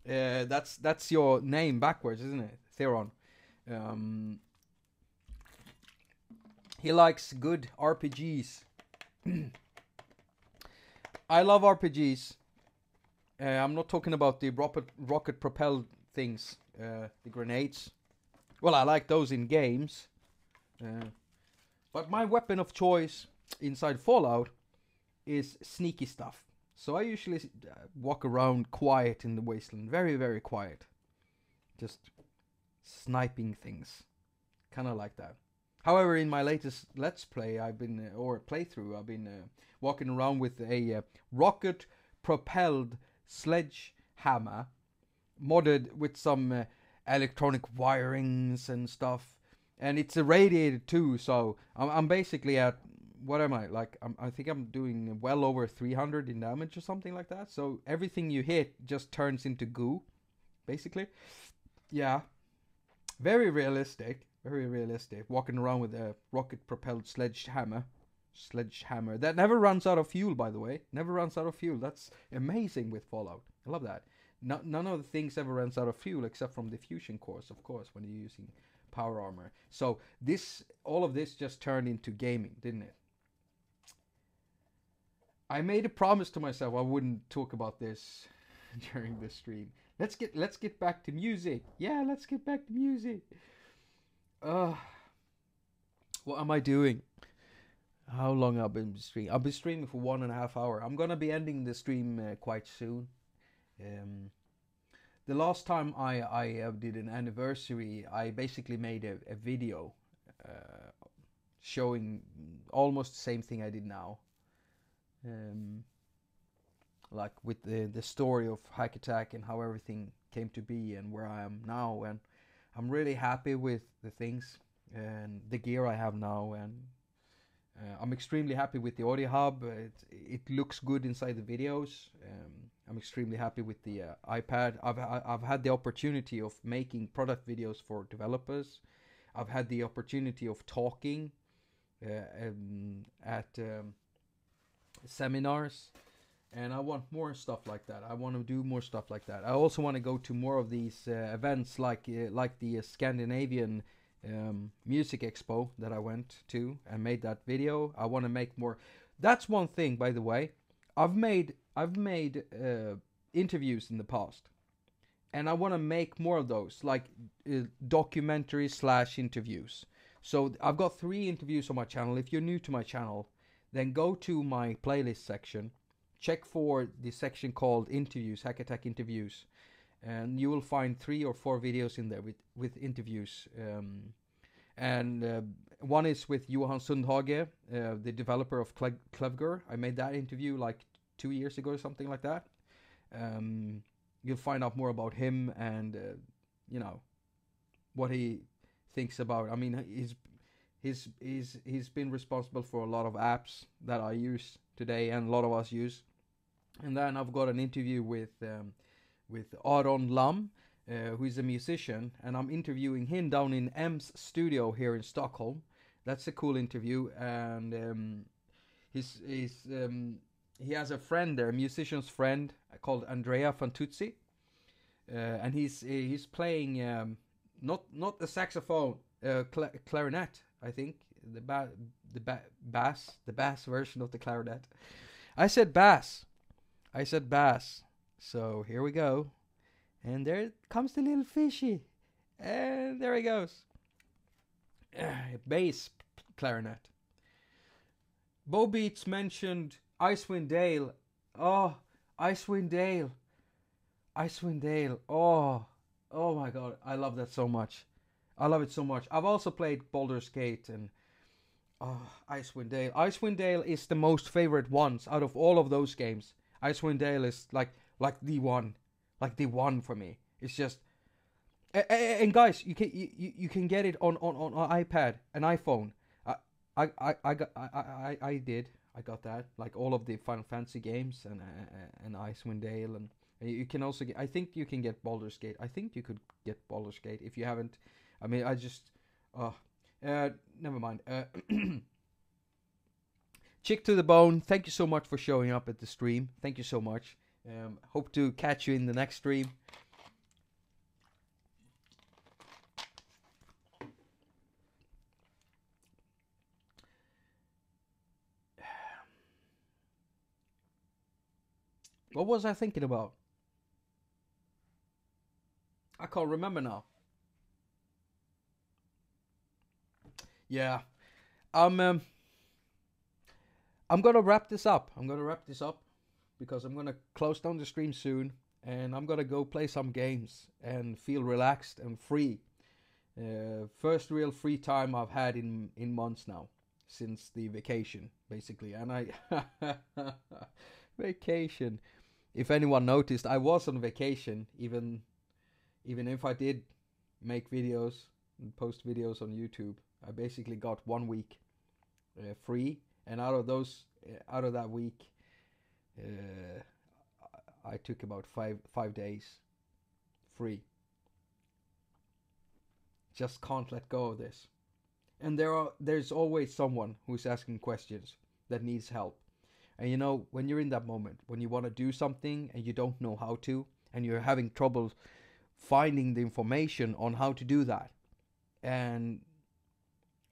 That's your name backwards, isn't it? Theron. He likes good RPGs. I love RPGs. I'm not talking about the rocket propelled things, the grenades. Well, I like those in games. But my weapon of choice inside Fallout is sneaky stuff. So I usually walk around quiet in the wasteland, very, very quiet. Just sniping things. Kind of like that. However, in my latest Let's Play, playthrough, I've been walking around with a rocket-propelled sledgehammer, modded with some electronic wirings and stuff. And it's irradiated too, so I'm basically at, what am I, like, I think I'm doing well over 300 in damage or something like that. So everything you hit just turns into goo, basically. Yeah, very realistic, walking around with a rocket-propelled sledgehammer that never runs out of fuel, by the way. Never runs out of fuel. That's amazing with Fallout. I love that. None of the things ever runs out of fuel except from the fusion cores, of course, when you're using power armor. So all of this just turned into gaming, didn't it? I made a promise to myself I wouldn't talk about this during the stream. Let's get back to music. Yeah, let's get back to music. What am I doing? How long I've been streaming? I've been streaming for 1.5 hours. I'm gonna be ending the stream quite soon. The last time I did an anniversary, I basically made a video showing almost the same thing I did now. Like with the story of haQ and how everything came to be and where I am now, and I'm really happy with the things and the gear I have now, and I'm extremely happy with the audio hub. It looks good inside the videos. I'm extremely happy with the iPad. I've had the opportunity of making product videos for developers. I've had the opportunity of talking at seminars, and I want more stuff like that. I want to do more stuff like that. I also want to go to more of these events like the Scandinavian music expo that I went to and made that video. I want to make more. That's one thing, by the way. I've made interviews in the past, and I want to make more of those, like documentaries / interviews. So I've got 3 interviews on my channel. If you're new to my channel, then go to my playlist section, check for the section called interviews, haQ interviews, and you will find 3 or 4 videos in there with interviews. One is with Johan Sundhage, the developer of Clever. I made that interview like 2 years ago or something like that. You'll find out more about him and what he thinks about. I mean, he's been responsible for a lot of apps that I use today and a lot of us use. And then I've got an interview with Aron Lam, who is a musician, and I'm interviewing him down in M's studio here in Stockholm. That's a cool interview, and he has a friend there, a musician's friend called Andrea Fantuzzi, and he's playing not the saxophone, clarinet, I think, the bass version of the clarinet. I said bass. So here we go. And there comes the little fishy. And there he goes. Bass clarinet. Bo Beats mentioned Icewind Dale. Oh, Icewind Dale. Oh, Oh my god, I love that so much. I love it so much. I've also played Baldur's Gate and Icewind Dale. Icewind Dale is the most favorite ones out of all of those games. Icewind Dale is like the one for me. It's just and guys, you can get it on iPad, an iPhone. I did. I got that, like all of the Final Fantasy games and Icewind Dale, and you can also get. I think you can get Baldur's Gate. I think you could get Baldur's Gate if you haven't. I mean, I just. Never mind. Chick to the Bone, thank you so much for showing up at the stream. Thank you so much. Hope to catch you in the next stream. What was I thinking about? I can't remember now. Yeah, I'm gonna wrap this up. Because I'm gonna close down the stream soon, and I'm gonna go play some games and feel relaxed and free. First real free time I've had in months now, since the vacation basically, and I vacation. If anyone noticed, I was on vacation, even if I did make videos and post videos on YouTube. I basically got 1 week free, and out of that week, I took about five days free. Just can't let go of this. And there's always someone who's asking questions that needs help. And you know, when you're in that moment, when you want to do something and you don't know how to, and you're having trouble finding the information on how to do that, and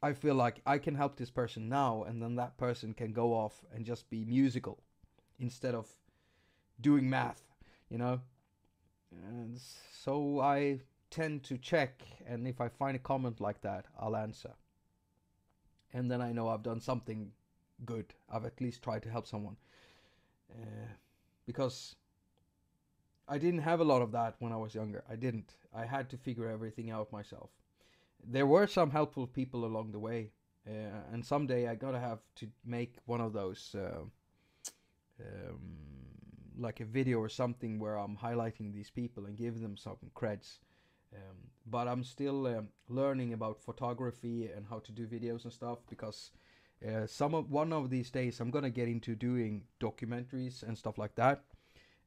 I feel like I can help this person now, and then that person can go off and just be musical instead of doing math, you know? And so I tend to check, and if I find a comment like that, I'll answer. And then I know I've done something good. I've at least tried to help someone. Because I didn't have a lot of that when I was younger. I didn't. I had to figure everything out myself. There were some helpful people along the way, and someday I gotta have to make one of those, like a video or something where I'm highlighting these people and give them some creds. But I'm still learning about photography and how to do videos and stuff, because one of these days I'm gonna get into doing documentaries and stuff like that,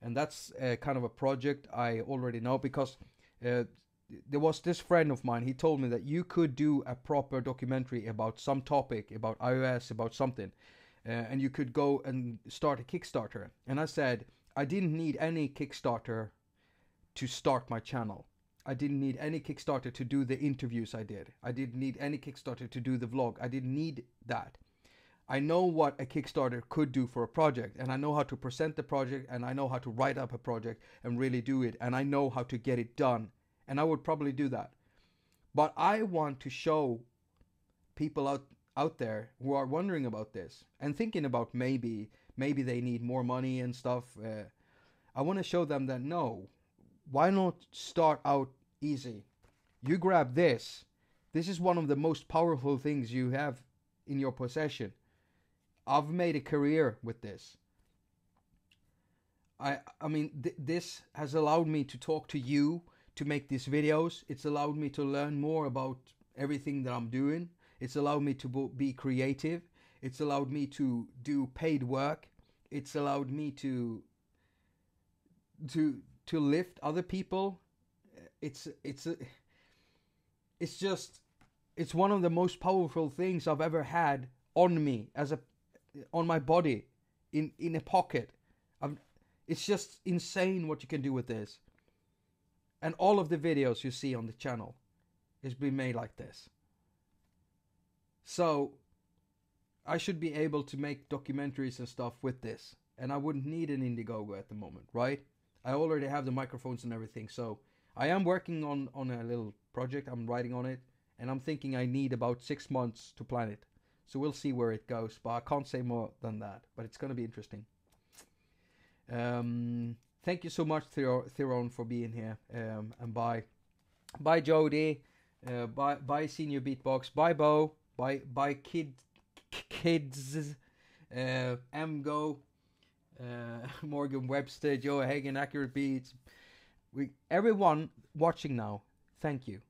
and that's kind of a project I already know, because there was this friend of mine. He told me that you could do a proper documentary about some topic, about iOS, about something, and you could go and start a Kickstarter. And I said I didn't need any Kickstarter to start my channel. I didn't need any Kickstarter to do the interviews I did. I didn't need any Kickstarter to do the vlog. I didn't need that. I know what a Kickstarter could do for a project, and I know how to present the project, and I know how to write up a project and really do it, and I know how to get it done. And I would probably do that. But I want to show people out there who are wondering about this and thinking about maybe they need more money and stuff. I want to show them that no, why not start out easy? You grab this. This is one of the most powerful things you have in your possession. I've made a career with this. I mean, this has allowed me to talk to you, to make these videos. It's allowed me to learn more about everything that I'm doing. It's allowed me to be creative. It's allowed me to do paid work. It's allowed me to lift other people. It's one of the most powerful things I've ever had on me, on my body, in a pocket. It's just insane what you can do with this. And all of the videos you see on the channel is been made like this. So I should be able to make documentaries and stuff with this. And I wouldn't need an Indiegogo at the moment, right? I already have the microphones and everything. So I am working on a little project. I'm writing on it. And I'm thinking I need about 6 months to plan it. So we'll see where it goes. But I can't say more than that. But it's going to be interesting. Thank you so much, Theron, for being here. And bye. Bye Jody. Bye Senior Beatbox. Bye Bo. Bye Kids. Mgo. Morgan Webster. Joe Hagen. Accurate Beats. Everyone watching now, thank you.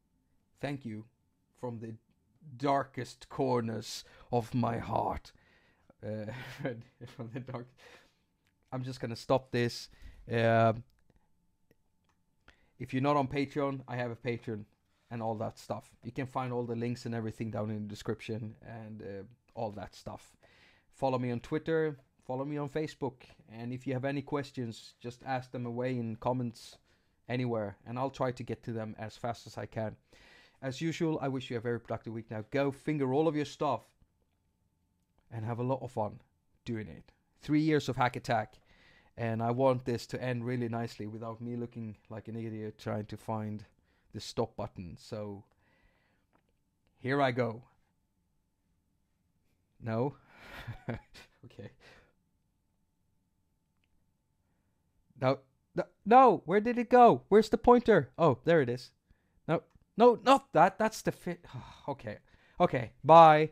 Thank you from the darkest corners of my heart. From the dark. I'm just gonna stop this. If you're not on Patreon, I have a Patreon and all that stuff. You can find all the links and everything down in the description and all that stuff. Follow me on Twitter, follow me on Facebook, and if you have any questions, just ask them away in comments anywhere, and I'll try to get to them as fast as I can. As usual, I wish you a very productive week. Now go finger all of your stuff and have a lot of fun doing it. 3 years of haQ, and I want this to end really nicely without me looking like an idiot trying to find the stop button. So here I go. No? Okay. No, where did it go? Where's the pointer? Oh, there it is. No, not that. That's the fit. Okay, bye.